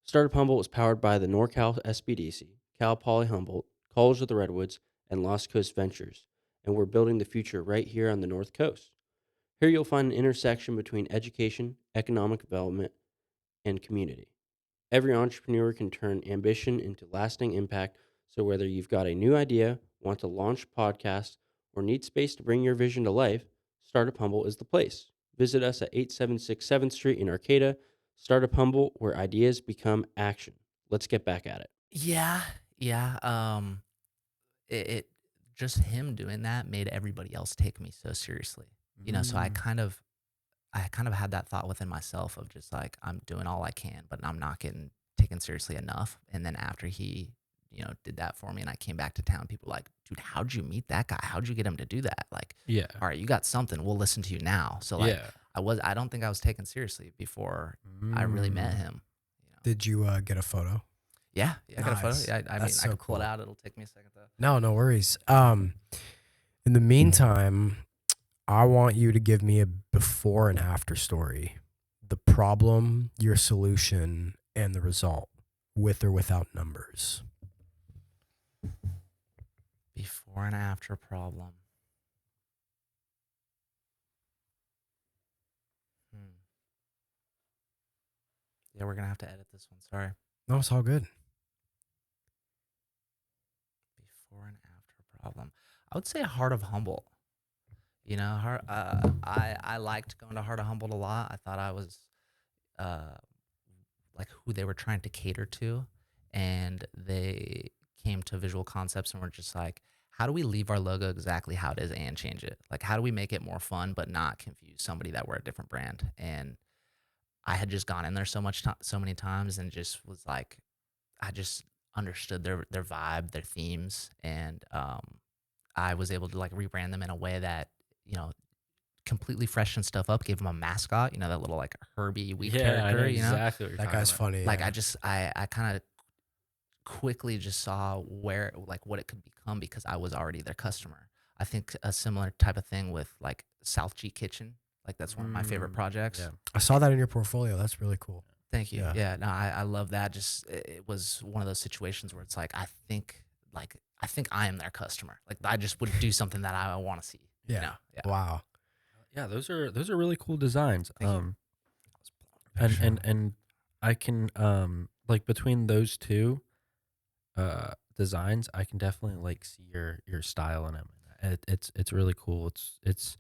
Startup Humboldt is powered by the NorCal SBDC, Cal Poly Humboldt, College of the Redwoods, and Lost Coast Ventures, and we're building the future right here on the North Coast. Here you'll find an intersection between education, economic development, and community. Every entrepreneur can turn ambition into lasting impact, so whether you've got a new idea, want to launch a podcast, or need space to bring your vision to life, Startup Humboldt is the place. Visit us at 876 7th Street in Arcata. Startup Humboldt, where ideas become action. Let's get back at it. Yeah. It just him doing that made everybody else take me so seriously. So I kind of had that thought within myself of just like, I'm doing all I can, but I'm not getting taken seriously enough. And then after he, did that for me and I came back to town, people were like, dude, how'd you meet that guy? How'd you get him to do that? Like, Yeah. all right, you got something. We'll listen to you now. So like, Yeah. I don't think I was taken seriously before I really met him. Did you get a photo? Yeah, I got a photo. Nice. Yeah, I mean, That's I so can pull it cool. out. It'll take me a second though. No worries. In the meantime, I want you to give me a before and after story. The problem, your solution, and the result, with or without numbers. Before and after problem. Yeah, we're gonna have to edit this one. Sorry. No, it's all good. Before and after problem. I would say Heart of Humboldt. I liked going to Heart of Humboldt a lot. I thought I was like who they were trying to cater to, and they came to Visual Concepts and were just like, how do we leave our logo exactly how it is and change it? Like, how do we make it more fun but not confuse somebody that we're a different brand? And I had just gone in there so many times and just was like, I just understood their vibe, their themes, and I was able to like rebrand them in a way that completely freshened stuff up. Gave them a mascot, that little like Herbie wheat character. I know exactly what you're That talking guy's about. funny. Like yeah. I kind of quickly just saw what it could become because I was already their customer. I think a similar type of thing with like South G Kitchen. Like that's one of my favorite projects. Yeah. I saw that in your portfolio. That's really cool. Thank you. Yeah. Yeah, no, I love that. Just it was one of those situations where it's like I think I am their customer. Like I just would do something that I want to see. Yeah. You know? Yeah. Wow. Yeah, those are really cool designs. Thank you. And I can like between those two designs, I can definitely like see your style in them. It's really cool. It's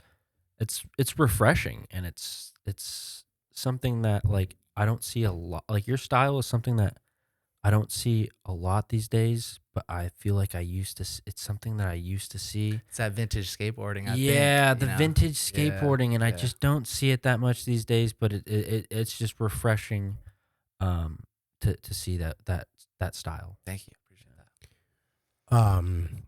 refreshing, and it's something that like I don't see a lot. Like your style is something that I don't see a lot these days, but I feel like I used to. It's something that I used to see. It's that vintage skateboarding. I think, Yeah, you the know? vintage Yeah, skateboarding, and I yeah. just don't see it that much these days. But it's just refreshing, to see that style. Thank you. Appreciate that.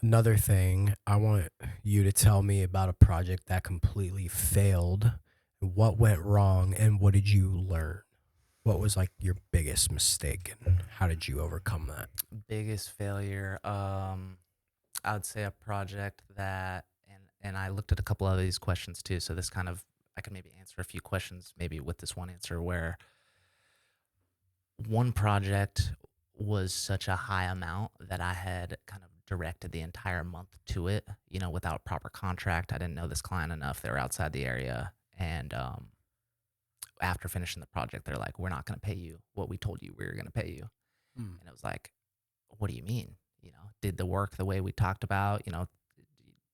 Another thing, I want you to tell me about a project that completely failed. What went wrong, and what did you learn? What was like your biggest mistake, and how did you overcome that? Biggest failure. I would say a project that, and I looked at a couple of these questions too. So this kind of, I can maybe answer a few questions maybe with this one answer, where one project was such a high amount that I had kind of directed the entire month to it, you know, without proper contract. I didn't know this client enough. They were outside the area. And after finishing the project, they're like, we're not going to pay you what we told you we were going to pay you. And it was like, what do you mean? You know, did the work the way we talked about, you know,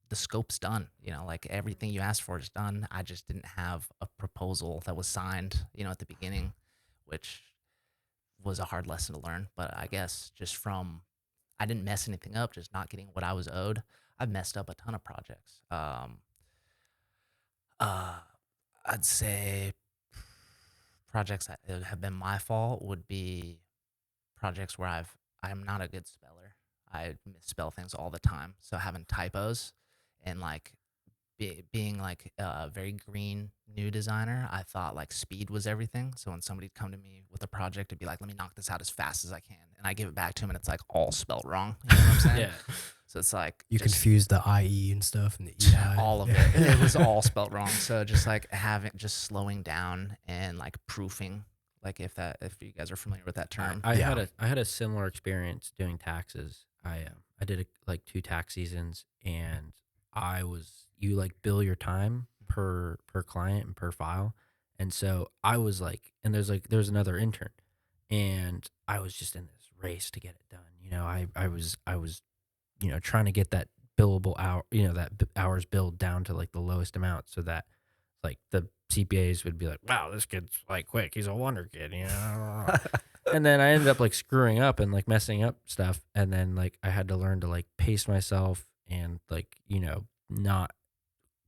the scope's done, you know, like everything you asked for is done. I just didn't have a proposal that was signed, you know, at the beginning, which was a hard lesson to learn. But I guess just from, I didn't mess anything up, just not getting what I was owed. I've messed up a ton of projects. I'd say projects that have been my fault would be projects where I'm not a good speller. I misspell things all the time. So having typos and like being like a very green new designer, I thought like speed was everything. So when somebody'd come to me with a project, it'd be like, let me knock this out as fast as I can. And I give it back to him and it's like all spelled wrong. You know what I'm saying? Yeah. So it's like You just confused the IE and stuff and the EI. all of it. It was all spelled wrong. So just like just slowing down and like proofing. Like if you guys are familiar with that term. I Yeah. had a similar experience doing taxes. I did like 2 tax seasons, and you like bill your time per client and per file, and so I was like, and there's another intern, and I was just in this race to get it done. You know, I was you know, trying to get that billable hour, you know, that hours billed down to like the lowest amount, so that like the CPAs would be like, wow, this kid's like quick. He's a wonder kid, you know? And then I ended up like screwing up and like messing up stuff. And then like I had to learn to like pace myself and like, you know, not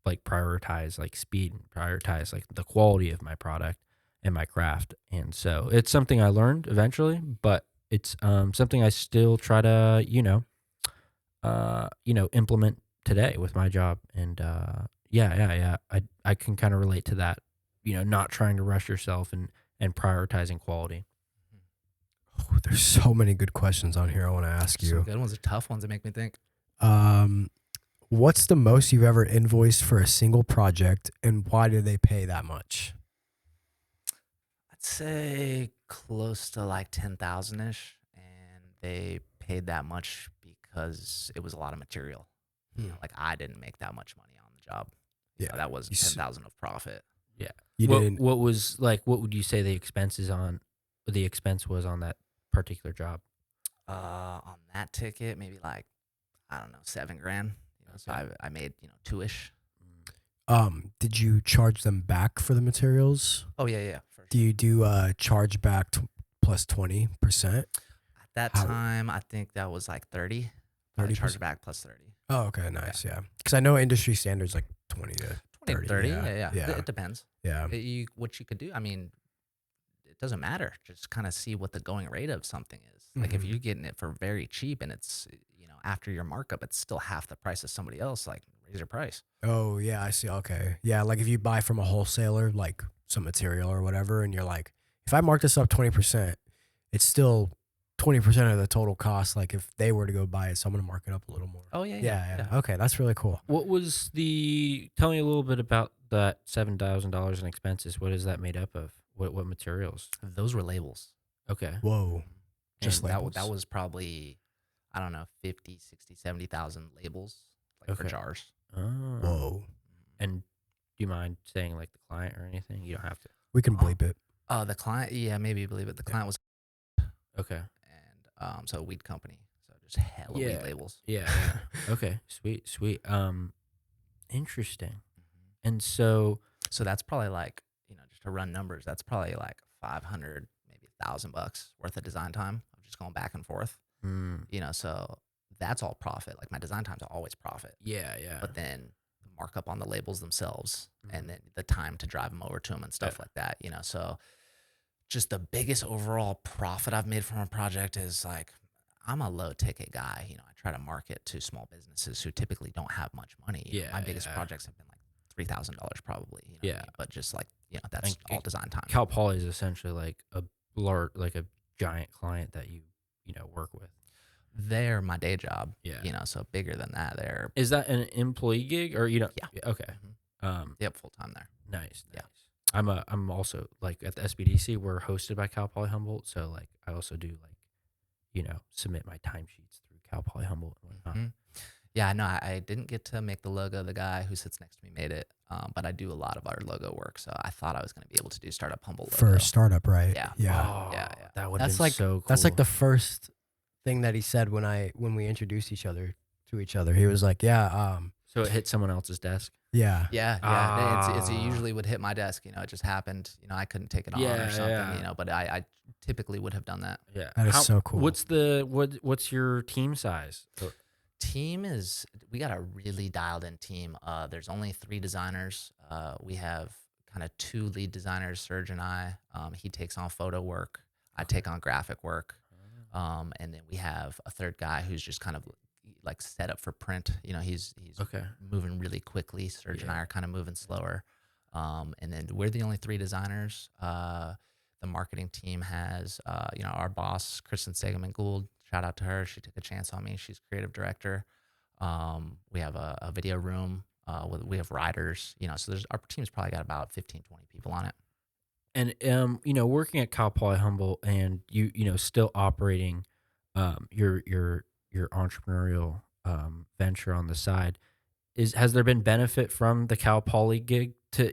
like prioritize like speed and prioritize like the quality of my product and my craft. And so it's something I learned eventually, but it's something I still try to, implement today with my job. And yeah. I can kind of relate to that, you know, not trying to rush yourself and prioritizing quality. Oh, there's so many good questions on here I want to ask Some you. good ones are tough ones that make me think. What's the most you've ever invoiced for a single project, and why do they pay that much? I'd say close to like 10,000 ish, and they paid that much because it was a lot of material. You know, like I didn't make that much money on the job. You know, that wasn't 10,000 of profit. Yeah. You didn't. What was like? What would you say the expense was on that particular job? On that ticket, maybe like, I don't know, $7,000. You know, so I made, you know, 2-ish. Did you charge them back for the materials? Oh yeah. For Do sure. you do charge back plus 20%? At that time, I think that was like 30. 30%? Charge back plus 30. Oh, okay, nice, yeah. Because I know industry standards like 20 to 20 to 30. Yeah. It depends. Yeah. What you could do. I mean, it doesn't matter. Just kind of see what the going rate of something is. Like if Mhm. you're getting it for very cheap and it's, you know, after your markup, it's still half the price of somebody else, like raise your price. Oh, yeah, I see. Okay. Yeah, like if you buy from a wholesaler, like some material or whatever, and you're like, if I mark this up 20%, it's still 20% of the total cost. Like if they were to go buy it, so I'm gonna mark it up a little more. Oh yeah, Yeah. Okay, that's really cool. What was tell me a little bit about that $7,000 in expenses. What is that made up of? What materials? Those were labels. Okay. Whoa. Just And labels. that was probably, I don't know, 50, 60, 70,000 labels, like for Okay. jars. Oh. Whoa. And do you mind saying like the client or anything? You don't have to. We can bleep it. The client, yeah, maybe you believe it. The client was, Okay. and so weed company, so just hella weed labels. Yeah. Okay. Sweet. Interesting. Mm-hmm. And so, that's probably like, just to run numbers, that's probably like 500, maybe $1,000 worth of design time of just going back and forth. So that's all profit. Like my design times are always profit. yeah. But then the markup on the labels themselves, and then the time to drive them over to them and stuff like that. So just the biggest overall profit I've made from a project is like, I'm a low ticket guy. I try to market to small businesses who typically don't have much money. My biggest projects have been like $3,000 probably. What I mean? But just like, that's all design time. Cal Poly is essentially like a giant client that you work with. They're my day job. Yeah. So bigger than that. They're Is that an employee gig or Yeah. Okay. Yep, full time there. Nice. Yeah. I'm also like at the SBDC, we're hosted by Cal Poly Humboldt, so like I also do like submit my timesheets through Cal Poly Humboldt and whatnot. Mhm. Yeah, no, I didn't get to make the logo. The guy who sits next to me made it, but I do a lot of our logo work. So I thought I was going to be able to do Startup Humboldt logo. For a startup, right? Yeah. Yeah. Oh, Yeah. that would That's been like so cool. That's like the first thing that he said when we introduced each other to each other. He was like, "Yeah, so it hit someone else's desk. yeah, Yeah. It usually would hit my desk. It just happened. I couldn't take it on Yeah, or something. yeah. But I typically would have done that. Yeah, That is so cool. What's your team size? Team is, we got a really dialed in team. There's only 3 designers. We have kind of 2 lead designers, Serge and I. He takes on photo work. I take on graphic work. And then we have a third guy who's just kind of like set up for print. He's Okay. moving really quickly. Serge and I are kind of moving slower. And then we're the only 3 designers. The marketing team has, our boss, Kristen Segaman Gould. Shout out to her. She took a chance on me. She's creative director. We have a video room. We have writers. So our team's probably got about 15, 20 people on it. And working at Cal Poly Humboldt and still operating your entrepreneurial venture on the side, has there been benefit from the Cal Poly gig to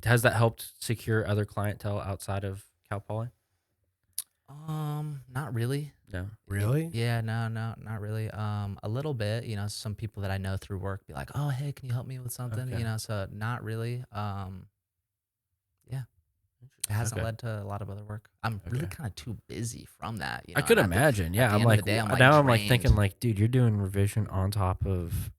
has that helped secure other clientele outside of Cal Poly? Not really. No. really? Yeah, no, not really. A little bit, some people that I know through work be like, "Oh, hey, can you help me with something?" Okay. So not really. Yeah, it hasn't led to a lot of other work. I'm really Okay. kind of too busy from that. I could and imagine. Yeah, the I'm end of like, the day, I'm, like, now I'm like drained. thinking like, dude, you're doing revision on top of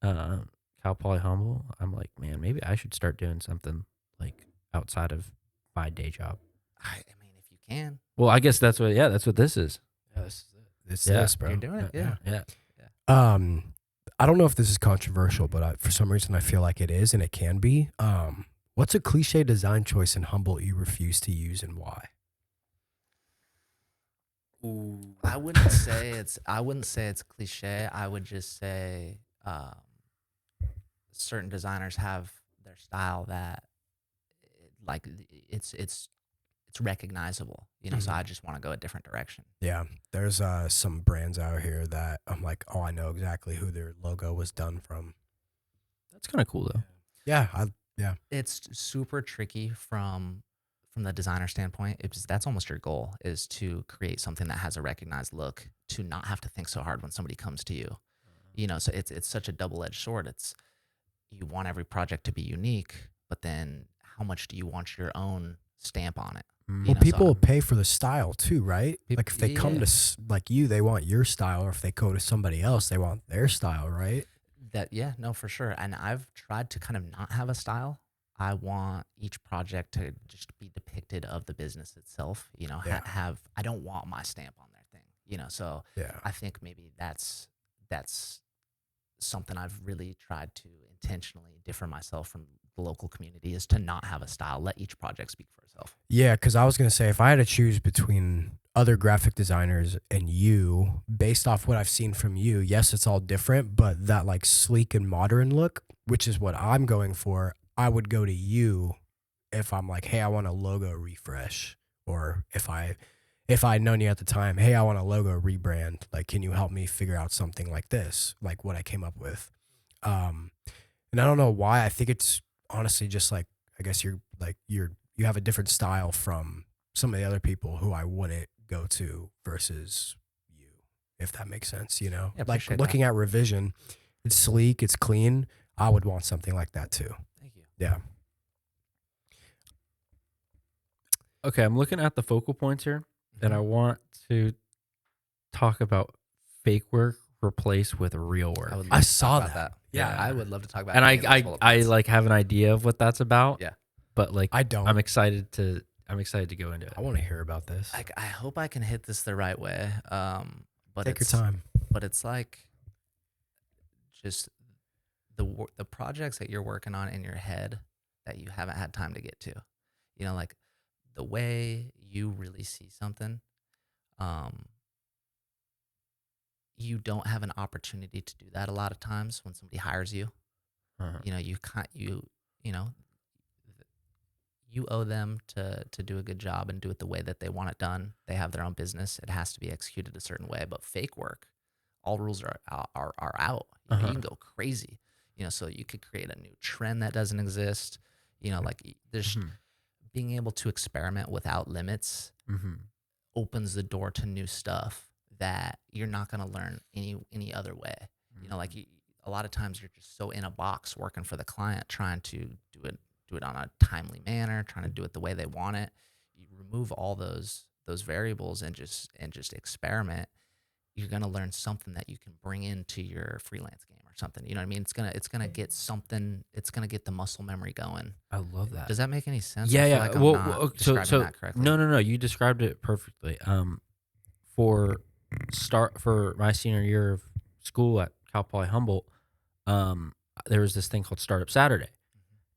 Cal Poly Humboldt. I'm like, man, maybe I should start doing something like outside of my day job. I mean, if you can, Well, I guess that's what this is. Yes, it's Yeah. this, bro. you're doing it. Yeah. Yeah. I don't know if this is controversial, but for some reason I feel like it is, and it can be. What's a cliche design choice in Humboldt you refuse to use, and why? Ooh. I wouldn't say it's cliche. I would just say certain designers have their style that like it's recognizable, so I just want to go a different direction. Yeah, there's some brands out here that I'm like, oh, I know exactly who their logo was done from. That's kind of cool though. Yeah, It's super tricky from the designer standpoint. That's almost your goal, is to create something that has a recognized look, to not have to think so hard when somebody comes to you. So it's such a double-edged sword. It's, you want every project to be unique, but then how much do you want your own stamp on it? well, people will pay for the style too, right? Like if they come Yeah. to like you, they want your style, or if they go to somebody else, they want their style, right? No, for sure. And I've tried to kind of not have a style. I want each project to just be depicted of the business itself. Yeah. I don't want my stamp on their thing. So Yeah. I think maybe that's something I've really tried to intentionally differ myself from the local community is to not have a style. Let each project speak for itself. Yeah, because I was going to say, if I had to choose between other graphic designers and you, based off what I've seen from you, yes, it's all different, but that like sleek and modern look, which is what I'm going for, I would go to you if I'm like, hey, I want a logo refresh. Or if I'd known you at the time, hey, I want a logo rebrand. Like, can you help me figure out something like this, like what I came up with? And I don't know why. I think it's honestly just like, I guess you have a different style from some of the other people who I wouldn't go to versus you, if that makes sense. You know, Yeah, like appreciate looking at Revision, it's sleek, it's clean. I would want something like that too. Thank you. Yeah. Okay, I'm looking at the focal points here, and I want to talk about fake work replaced with real work. I would love I to saw talk about that. that. Yeah, Yeah. I would love to talk about And any of those bullet I points. like have an idea of what that's about. Yeah. But like I don't. I'm excited to go into it. I want to hear about this. Like, I hope I can hit this the right way. But Take your it's, time. But it's like just the projects that you're working on in your head that you haven't had time to get to. You know, like the way you really see something, you don't have an opportunity to do that a lot of times when somebody hires you. Uh-huh. You know, you know, you owe them to do a good job and do it the way that they want it done. They have their own business. It has to be executed a certain way. But fake work, all rules are out. You know, you can go crazy. You know, so you could create a new trend that doesn't exist. You know, like there's being able to experiment without limits opens the door to new stuff that you're not going to learn any other way. You know, like a lot of times you're just so in a box working for the client, trying to do it on a timely manner, trying to do it the way they want it. You remove all those variables and just experiment. You're gonna learn something that you can bring into your freelance game or something. You know what I mean? It's gonna get something. It's gonna get the muscle memory going. I love that. Does that make any sense? Yeah, I feel yeah. like I'm Well, not describing that correctly. no. You described it perfectly. For my senior year of school at Cal Poly Humboldt, there was this thing called Startup Saturday,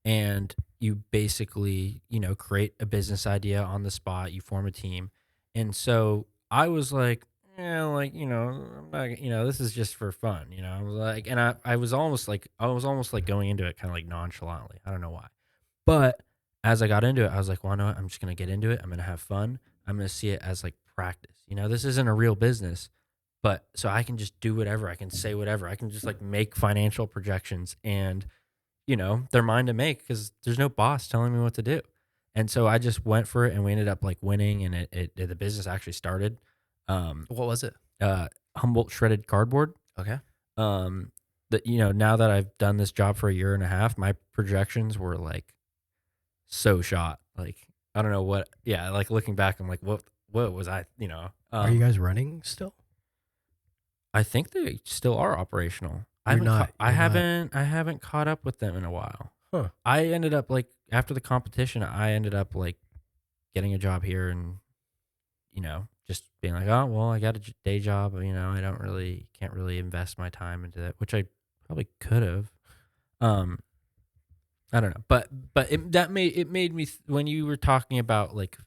and you basically, create a business idea on the spot. You form a team, and so I was like, I'm not, this is just for fun, I was like, and I was almost like going into it kind of like nonchalantly. I don't know why, but as I got into it, I was like, why not? I'm just gonna get into it. I'm gonna have fun. I'm gonna see it as like practice. This isn't a real business, but so I can just do whatever. I can say whatever. I can just like make financial projections, and they're mine to make because there's no boss telling me what to do. And so I just went for it, and we ended up like winning, and the business actually started. What was it? Humboldt shredded cardboard. Okay. Now that I've done this job for a year and a half, my projections were like so shot. Like, I don't know what, like looking back, I'm like, what was I, Are you guys running still? I think they still are operational. I haven't caught up with them in a while. Huh. I ended up like, after the competition, I ended up like getting a job here and, just being like, oh, well, I got a day job. I can't really invest my time into that, which I probably could have. I don't know, but it made me when you were talking about like,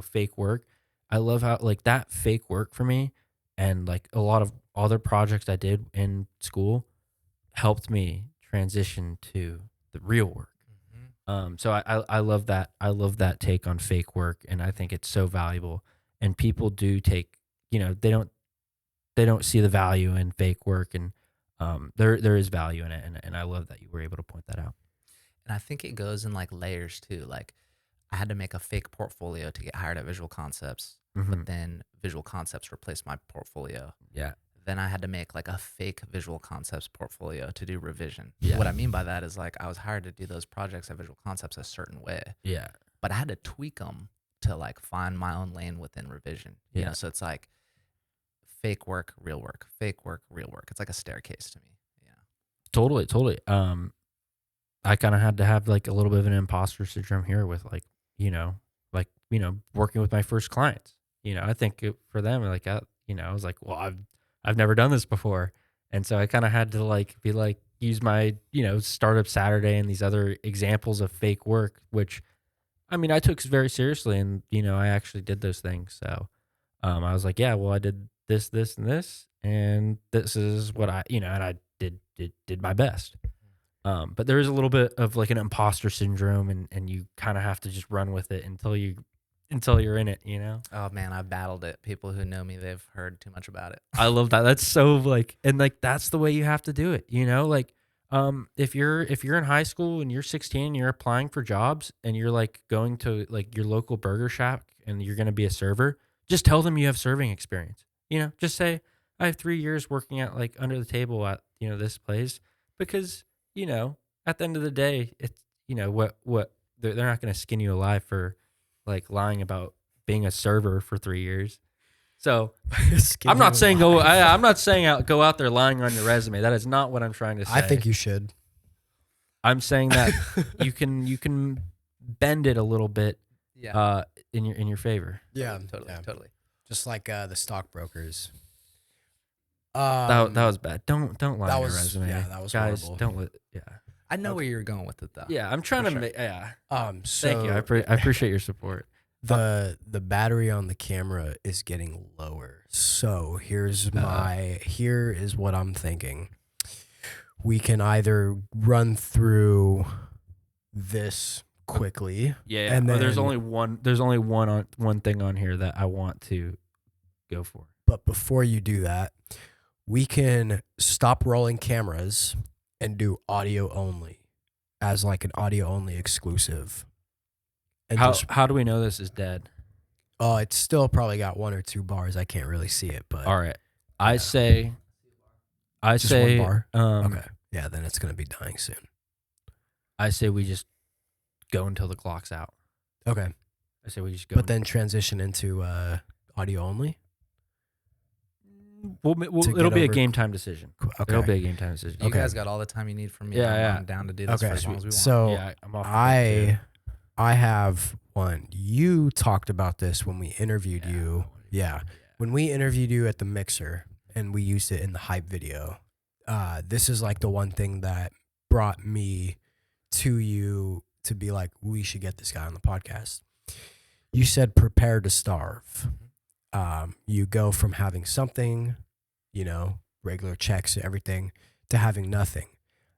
fake work. I love how like that fake work for me, and like a lot of other projects I did in school helped me transition to the real work. So I love that. I love that take on fake work, and I think it's so valuable. And people do take, they don't see the value in fake work, and there is value in it, and I love that you were able to point that out. And I think it goes in like layers too. Like, I had to make a fake portfolio to get hired at Visual Concepts, but then Visual Concepts replaced my portfolio. Yeah. Then I had to make like a fake Visual Concepts portfolio to do revision. Yeah. What I mean by that is like I was hired to do those projects at Visual Concepts a certain way, Yeah. but I had to tweak them to like find my own lane within revision. Yeah. So it's like fake work, real work, fake work, real work. It's like a staircase to me. Yeah. Totally. I kind of had to have like a little bit of an imposter syndrome here with like, working with my first clients. I think for them, like, I was like, well, I've never done this before. And so I kind of had to like be like, use my, Startup Saturday and these other examples of fake work, which I mean, I took very seriously, and, I actually did those things. So I was like, yeah, well, I did this, this, and this, and this is what and I did my best. But there is a little bit of like an imposter syndrome, and you kind of have to just run with it until you're in it, Oh man, I've battled it. People who know me, they've heard too much about it. I love that. That's so like, and like that's the way you have to do it, like if you're in high school and you're 16 and you're applying for jobs and you're like going to like your local burger shack and you're going to be a server, just tell them you have serving experience. Just say I have 3 years working at like under the table at this place, because at the end of the day, it's what they're not going to skin you alive for like lying about being a server for 3 years. So I'm not saying go out there lying on your resume. That is not what I'm trying to say. I think you should. I'm saying that you can bend it a little bit Yeah, in your favor. Yeah, totally. Just like the stockbrokers. That was bad. Don't lie on your resume. Yeah, that was guys. horrible. Don't let. Yeah. I know where you're going with it though. Yeah, I'm trying For to sure. make. Yeah. So Thank you. I appreciate your support. the battery on the camera is getting lower. So here is what I'm thinking. We can either run through this quickly. Yeah. And there's then- only one thing on here that I want to go for. But before you do that, we can stop rolling cameras and do audio only as like an audio only exclusive. And How do we know this is dead? it's still probably got 1 or 2 bars. I can't really see it, but All right. I say Just one bar? okay. okay. Yeah, then it's gonna be dying soon. I say we just go until the clock's out. Okay. I say we just go. But then transition into audio only. to it'll get be a over- game time decision. Okay. It'll be a game time decision. You Okay. guys got all the time you need from me. Yeah, I'm down to do this for Okay. as long as we want. So Yeah, I'm off. the book, I have one. You talked about this when we interviewed too. you. Yeah. When we interviewed you at the mixer and we used it in the hype video, this is like the one thing that brought me to you to be like, we should get this guy on the podcast. You said prepare to starve. You go from having something, regular checks, everything, to having nothing.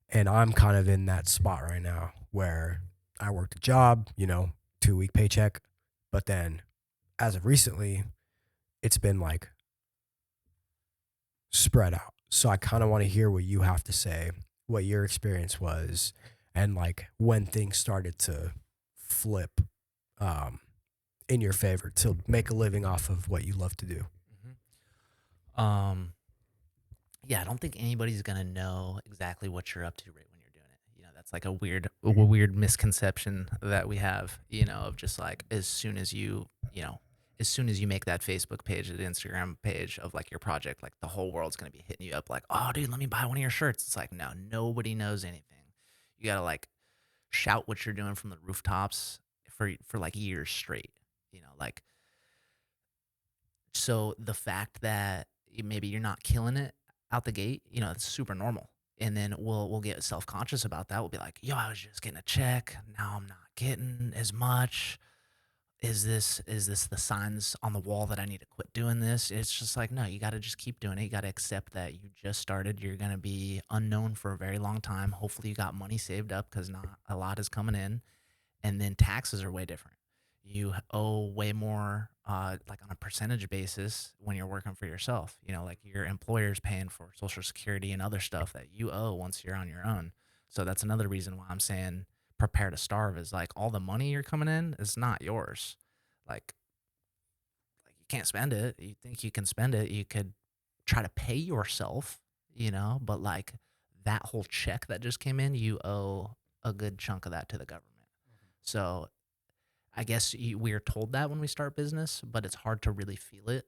And I'm kind of in that spot right now where I worked a job, 2-week paycheck. But then as of recently, it's been like spread out. So I kind of want to hear what you have to say, what your experience was, and like when things started to flip in your favor to make a living off of what you love to do. Yeah, I don't think anybody's gonna know exactly what you're up to right when you're doing it. That's like a weird misconception that we have, of just like as soon as you make that Facebook page, that Instagram page of like your project, like the whole world's gonna be hitting you up like, oh dude, let me buy one of your shirts. It's like, no, nobody knows anything. You gotta like shout what you're doing from the rooftops for like years straight. Like, so the fact that maybe you're not killing it out the gate, it's super normal. And then we'll get self-conscious about that. We'll be like, yo, I was just getting a check. Now I'm not getting as much. Is this the signs on the wall that I need to quit doing this? It's just like, no, you got to just keep doing it. You got to accept that you just started. You're going to be unknown for a very long time. Hopefully you got money saved up because not a lot is coming in. And then taxes are way different. You owe way more, like on a percentage basis when you're working for yourself. Like your employer's paying for Social Security and other stuff that you owe once you're on your own. So that's another reason why I'm saying prepare to starve is like all the money you're coming in is not yours. Like you can't spend it. You think you can spend it. You could try to pay yourself, but like that whole check that just came in, you owe a good chunk of that to the government. So I guess we're told that when we start business, but it's hard to really feel it,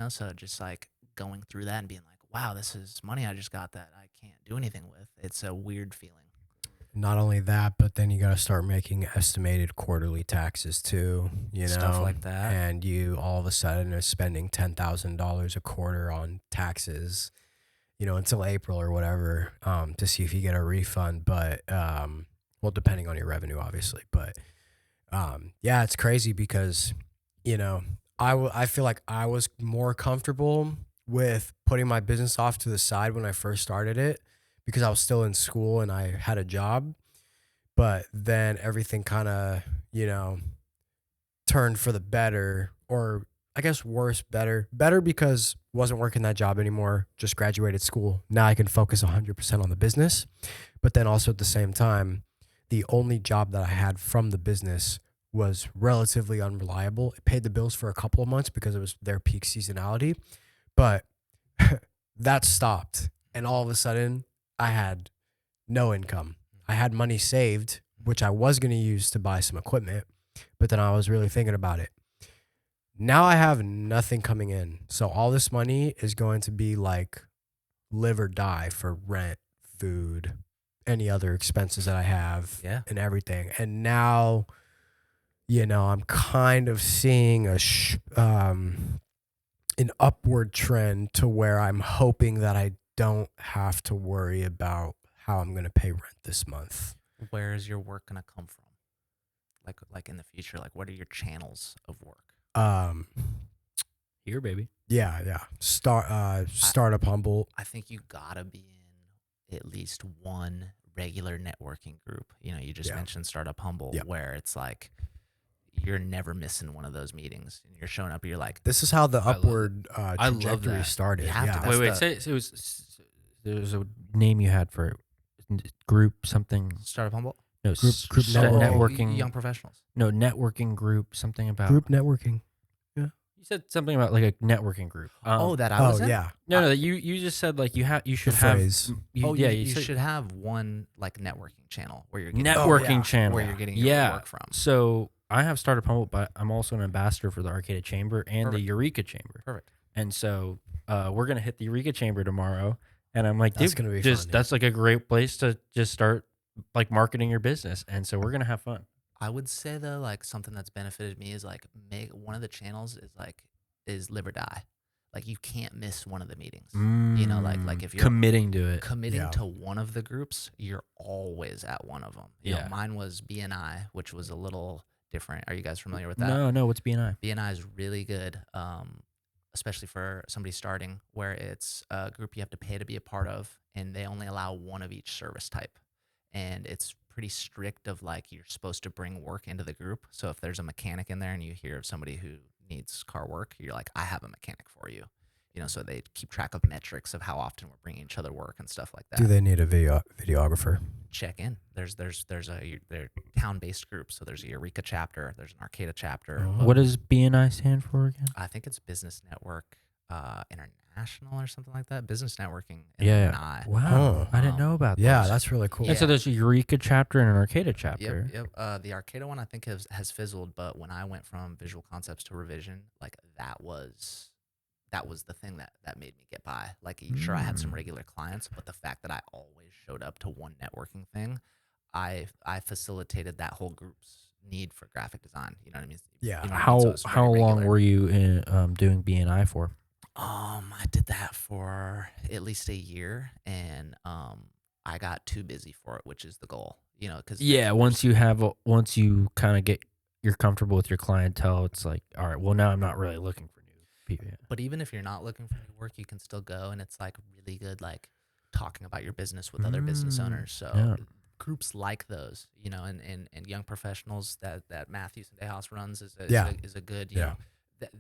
So just like going through that and being like, wow, this is money I just got that I can't do anything with. It's a weird feeling. Not only that, but then you got to start making estimated quarterly taxes too, Stuff like that. And you all of a sudden are spending $10,000 a quarter on taxes. until April or whatever, to see if you get a refund. But well, depending on your revenue, obviously. But yeah, it's crazy because I feel like I was more comfortable with putting my business off to the side when I first started it because I was still in school and I had a job. But then everything kind of, turned for the better, or I guess worse, better. Better because wasn't working that job anymore, just graduated school. Now I can focus 100% on the business. But then also at the same time, the only job that I had from the business was relatively unreliable. It paid the bills for a couple of months because it was their peak seasonality, but that stopped. And all of a sudden, I had no income. I had money saved, which I was going to use to buy some equipment, but then I was really thinking about it. Now I have nothing coming in. So all this money is going to be like live or die for rent, food, any other expenses that I have, and everything. And now, I'm kind of seeing an upward trend to where I'm hoping that I don't have to worry about how I'm going to pay rent this month. Where is your work going to come from? Like in the future, like what are your channels of work? Here, baby. Yeah. Startup Humboldt. I think you gotta be in at least one regular networking group. You just mentioned Startup Humboldt, where it's like you're never missing one of those meetings, and you're showing up. And you're like, this is how the upward trajectory started. There's a name you had for it. Group something. Startup Humboldt. No, group networking. Young professionals. No, networking group. Something about group networking. Yeah, you said something about like a networking group. That I was in? Yeah. No, you just said like you should The have. phrase. You should have one like networking channel where you're getting channel where you're getting your work from. So I have Startup Humboldt, but I'm also an ambassador for the Arcata Chamber and the Eureka Chamber. Perfect. And so we're gonna hit the Eureka Chamber tomorrow, and I'm like, That's dude, gonna be fun, dude. that's like a great place to just start like marketing your business, and so we're gonna have fun. I would say though, like something that's benefited me is like make one of the channels is live or die. Like you can't miss one of the meetings. Like if you're committing to it, to one of the groups, you're always at one of them. Mine was BNI, which was a little different. Are you guys familiar with that? No. What's BNI? BNI is really good, especially for somebody starting, where it's a group you have to pay to be a part of, and they only allow one of each service type. And it's pretty strict of like you're supposed to bring work into the group. So if there's a mechanic in there and you hear of somebody who needs car work, you're like, I have a mechanic for you. So they keep track of metrics of how often we're bringing each other work and stuff like that. Do they need a videographer? Check in. They're town-based groups. So there's a Eureka chapter. There's an Arcata chapter. What does BNI stand for again? I think it's Business Network International or something like that. Business networking. Yeah. Wow. I didn't know about that. Yeah, that's really cool. And so there's a Eureka chapter and an Arcata chapter. Yep. The Arcata one I think has fizzled, but when I went from visual concepts to revision, like that was the thing that made me get by. Like, sure, I had some regular clients, but the fact that I always showed up to one networking thing, I facilitated that whole group's need for graphic design. You know what I mean? Yeah. How long were you doing BNI for? I did that for at least a year, and I got too busy for it, which is the goal. Because once you kind of you're comfortable with your clientele, it's like, all right, well now I'm not really looking for new people. Yeah. But even if you're not looking for new work, you can still go, and it's like really good, like talking about your business with other business owners. So groups like those, and young professionals that Matthews and DeHaas runs is a good,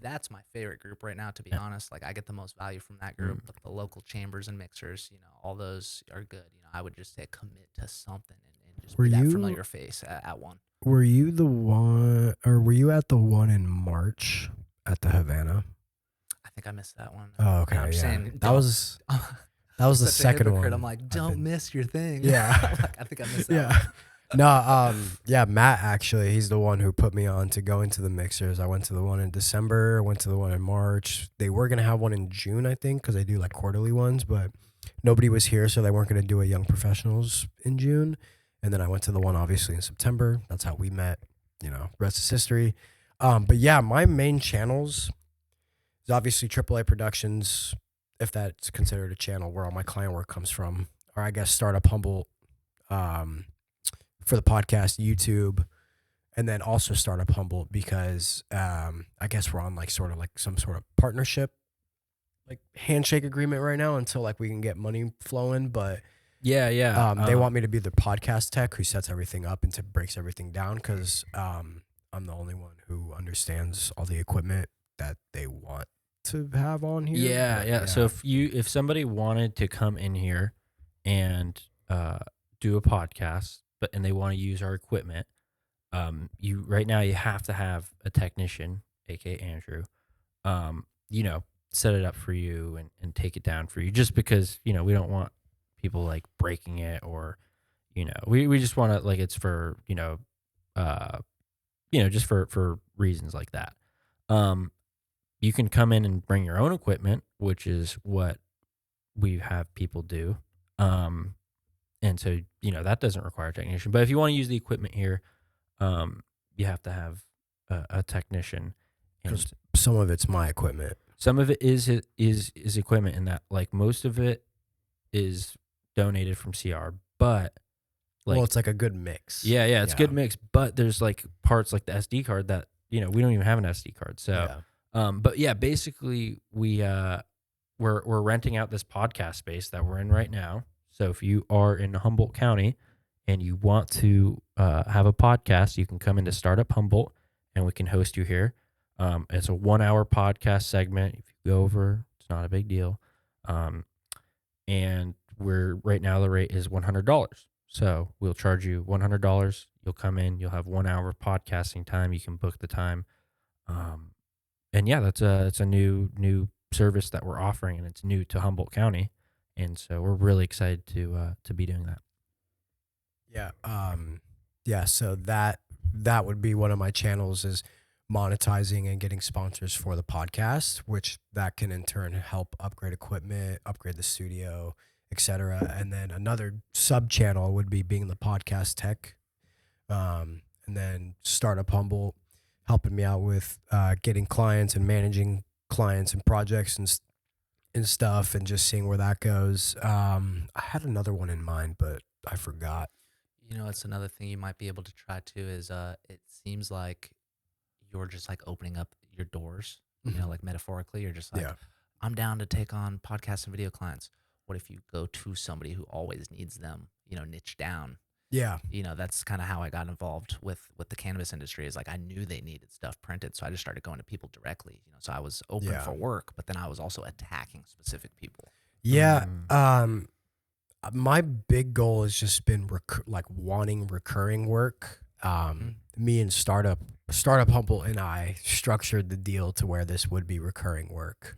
that's my favorite group right now, to be honest. Like I get the most value from that group. The local chambers and mixers, all those are good. I would just say commit to something and just be that familiar face at one. Were you the one, or were you at the one in March at the Havana? I think I missed that one. Oh, okay. I'm saying that was the second one. I'm like, don't miss your thing. Yeah. I think I missed that one. No, Matt actually, he's the one who put me on to go into the mixers. I went to the one in December, I went to the one in March. They were going to have one in June, I think, because they do like quarterly ones, but nobody was here, so they weren't going to do a young professionals in June. And then I went to the one obviously in September. That's how we met, rest is history. But yeah, my main channels is obviously AAA Productions, if that's considered a channel where all my client work comes from, or I guess Startup Humboldt for the podcast, YouTube, and then also Startup Humboldt because I guess we're on like sort of like some sort of partnership, like handshake agreement right now until like we can get money flowing. But Yeah. they want me to be the podcast tech who sets everything up and breaks everything down because I'm the only one who understands all the equipment that they want to have on here. Yeah. But So if somebody wanted to come in here and do a podcast, and they want to use our equipment, you right now you have to have a technician, aka Andrew, set it up for you and take it down for you, just because we don't want people like breaking it, or we just want to, like, it's for just for reasons like that. You can come in and bring your own equipment, which is what we have people do. And so, that doesn't require a technician. But if you want to use the equipment here, you have to have a technician. And 'Cause some of it's my equipment. some of it is equipment, in that, like, most of it is donated from CR. But, like, Well, it's like a good mix. yeah, it's a good mix. But there's like parts like the SD card that, we don't even have an SD card. So, but yeah, basically we're renting out this podcast space that we're in right now. So if you are in Humboldt County and you want to have a podcast, you can come into Startup Humboldt and we can host you here. It's a 1 hour podcast segment. If you go over, it's not a big deal. And right now the rate is $100. So we'll charge you $100. You'll come in, you'll have 1 hour of podcasting time. You can book the time. And yeah, it's a new service that we're offering, and it's new to Humboldt County. And so we're really excited to be doing that. Yeah. So that would be one of my channels, is monetizing and getting sponsors for the podcast, which that can in turn help upgrade equipment, upgrade the studio, etc. And then another sub channel would be being the podcast tech. And then Startup Humboldt helping me out with getting clients and managing clients and projects and stuff, and just seeing where that goes. I had another one in mind, but I forgot. It's another thing you might be able to try too is it seems like you're just like opening up your doors, like metaphorically. You're just like, Yeah. I'm down to take on podcast and video clients. What if you go to somebody who always needs them, niche down? Yeah. That's kind of how I got involved with the cannabis industry. Is like I knew they needed stuff printed, so I just started going to people directly. So I was open Yeah. for work, but then I was also attacking specific people. Yeah. My big goal has just been wanting recurring work. Me and Startup Humboldt and I structured the deal to where this would be recurring work.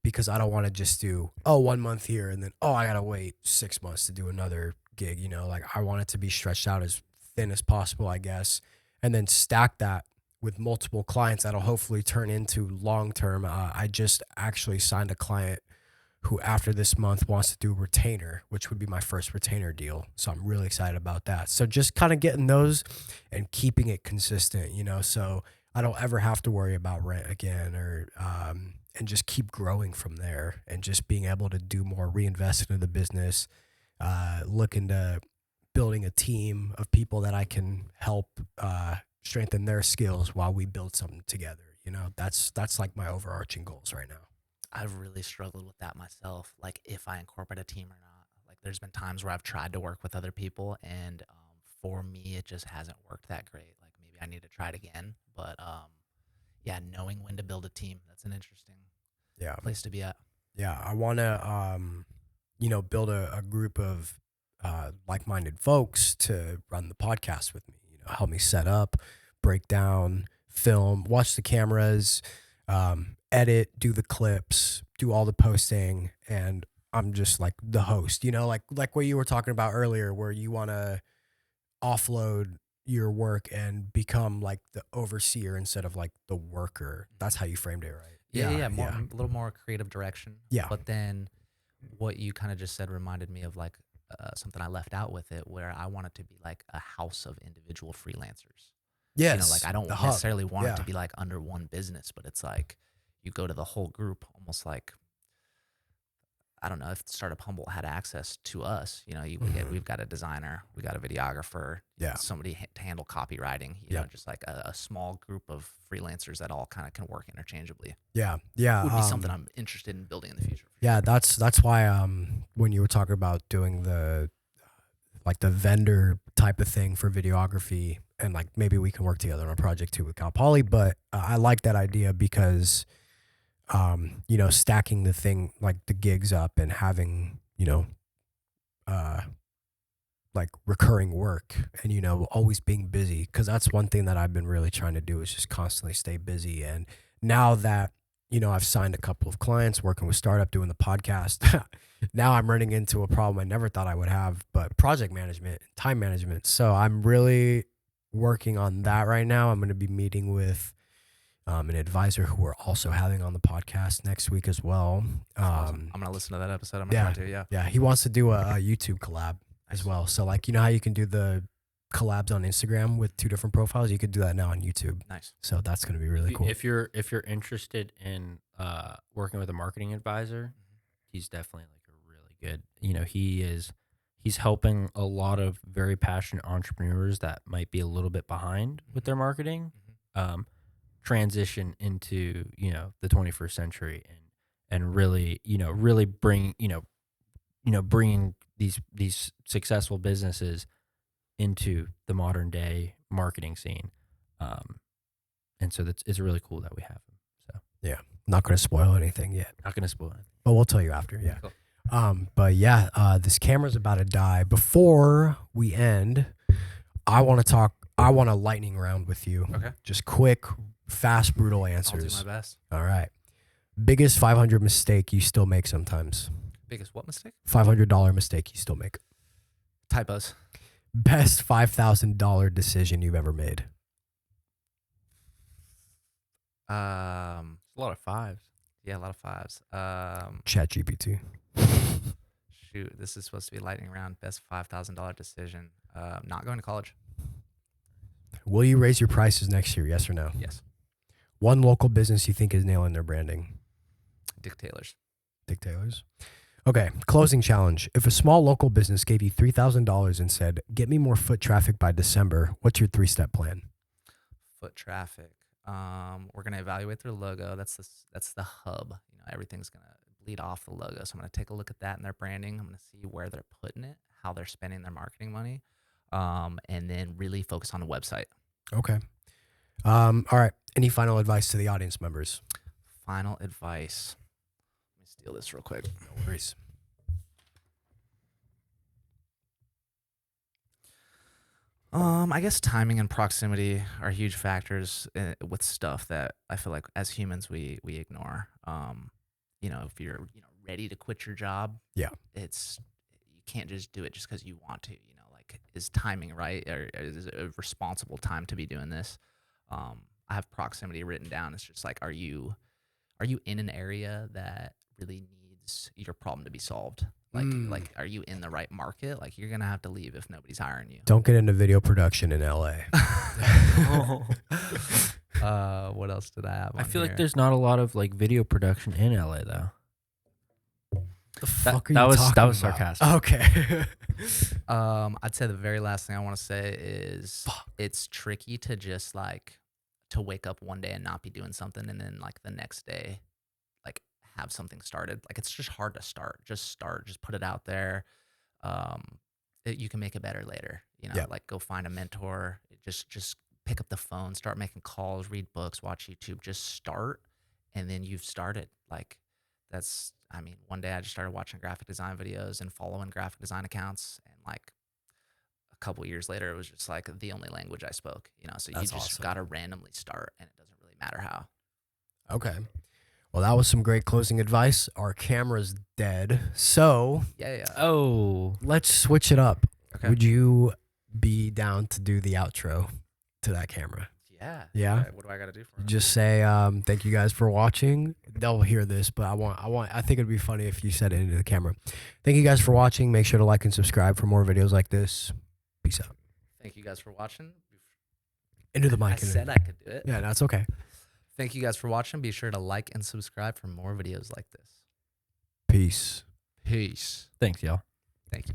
Because I don't want to just do 1 month here and then I gotta wait 6 months to do another gig. Like I want it to be stretched out as thin as possible, I guess, and then stack that with multiple clients that'll hopefully turn into long term. I just actually signed a client who after this month wants to do retainer, which would be my first retainer deal. So I'm really excited about that. So just kind of getting those and keeping it consistent, so I don't ever have to worry about rent again, or and just keep growing from there, and just being able to do more, reinvest into the business, look into building a team of people that I can help strengthen their skills while we build something together. That's like my overarching goals right now. I've really struggled with that myself, like if I incorporate a team or not. Like there's been times where I've tried to work with other people, and for me, it just hasn't worked that great. Like maybe I need to try it again. But yeah, knowing when to build a team, that's an interesting place to be at. Yeah, I want to, build a group of like-minded folks to run the podcast with me. Help me set up, break down, film, watch the cameras, edit, do the clips, do all the posting, and I'm just like the host. Like what you were talking about earlier, where you want to offload your work and become like the overseer instead of like the worker. That's how you framed it, right? Yeah, a little more creative direction. Yeah. But then what you kind of just said reminded me of like something I left out with it, where I want it to be like a house of individual freelancers. Yes. Like I don't the hub. necessarily want Yeah. it to be like under one business, but it's like you go to the whole group, almost like I don't know if Startup Humboldt had access to us. You know, we've got a designer, we got a videographer, Yeah. somebody to handle copywriting. You know, Yep. just like a small group of freelancers that all kind of can work interchangeably. Yeah. Would be something I'm interested in building in the future. Yeah, that's why when you were talking about doing the vendor type of thing for videography, and like maybe we can work together on a project too with Cal Poly, but I like that idea because you know, stacking the thing, like the gigs up and having, you know, like recurring work and, you know, always being busy. Cause that's one thing that I've been really trying to do is just constantly stay busy. And now that, you know, I've signed a couple of clients working with startup, doing the podcast, now I'm running into a problem I never thought I would have, but project management, time management. So I'm really working on that right now. I'm going to be meeting with an advisor who we're also having on the podcast next week as well. Awesome. I'm gonna listen to that episode. I'm gonna try to. Yeah. Yeah, he wants to do a YouTube collab as well. So like, you know how you can do the collabs on Instagram with 2 different profiles? You could do that now on YouTube. Nice. So that's going to be really cool. If you're interested in working with a marketing advisor, he's definitely like a really good. You know, he's helping a lot of very passionate entrepreneurs that might be a little bit behind with their marketing. Transition into, you know, the 21st century and really, you know, really bring, bringing these successful businesses into the modern day marketing scene. And so it's really cool that we have him. So yeah, not going to spoil anything yet. not going to spoil it. But we'll tell you after. Yeah. Cool. But yeah, this camera's about to die. Before we end, I want a lightning round with you. Okay. Just quick, fast, brutal I'll answers. do my best. All right. Biggest 500 mistake you still make sometimes. Biggest what mistake? $500 mistake you still make. Typos. Best $5,000 decision you've ever made. A lot of fives. Yeah, a lot of fives. Chat GPT. Shoot, this is supposed to be lightning round. Best $5,000 decision. Not going to college. Will you raise your prices next year? Yes or no? Yes. One local business you think is nailing their branding. Dick Taylor's. Dick Taylor's. Okay, closing challenge. If a small local business gave you $3,000 and said, "Get me more foot traffic by December," what's your 3-step plan? Foot traffic. We're gonna evaluate their logo. That's the hub. You know, everything's gonna bleed off the logo. So I'm gonna take a look at that and their branding. I'm gonna see where they're putting it, how they're spending their marketing money, and then really focus on the website. Okay. All right. Any final advice to the audience members? Final advice. Let me steal this real quick. No worries. I guess timing and proximity are huge factors with stuff that I feel like as humans we ignore. You know, if you're ready to quit your job, Yeah. You can't just do it just because you want to. You know, like is timing right, or is it a responsible time to be doing this? I have proximity written down. It's just like, are you in an area that really needs your problem to be solved? Like, are you in the right market? Like, you're gonna have to leave if nobody's hiring you. Don't get into video production in LA. What else did I have? I on feel here? like there's not a lot of like video production in LA though. The fuck are that you was talking that was about? sarcastic. Okay. I'd say the very last thing I want to say is it's tricky to just like to wake up one day and not be doing something, and then like the next day, like have something started. Like it's just hard to start. Just start. Just put it out there. You can make it better later. You know, Yeah. like go find a mentor. Just pick up the phone, start making calls, read books, watch YouTube. Just start, and then you've started. Like that's. I mean, one day I just started watching graphic design videos and following graphic design accounts, and like a couple years later, it was just like the only language I spoke. You know, so That's you just awesome. got to randomly start, and it doesn't really matter how. Okay. Well, that was some great closing advice. Our camera's dead. So Yeah. Oh, let's switch it up. Okay. Would you be down to do the outro to that camera? Yeah. Yeah? What do I got to do for it? Just say thank you guys for watching. They'll hear this, but I think it'd be funny if you said it into the camera. Thank you guys for watching. Make sure to like and subscribe for more videos like this. Peace out. Thank you guys for watching. Into the I mic. said I could do it. Yeah, that's okay. Thank you guys for watching. Be sure to like and subscribe for more videos like this. Peace. Peace. Thanks, y'all. Thank you.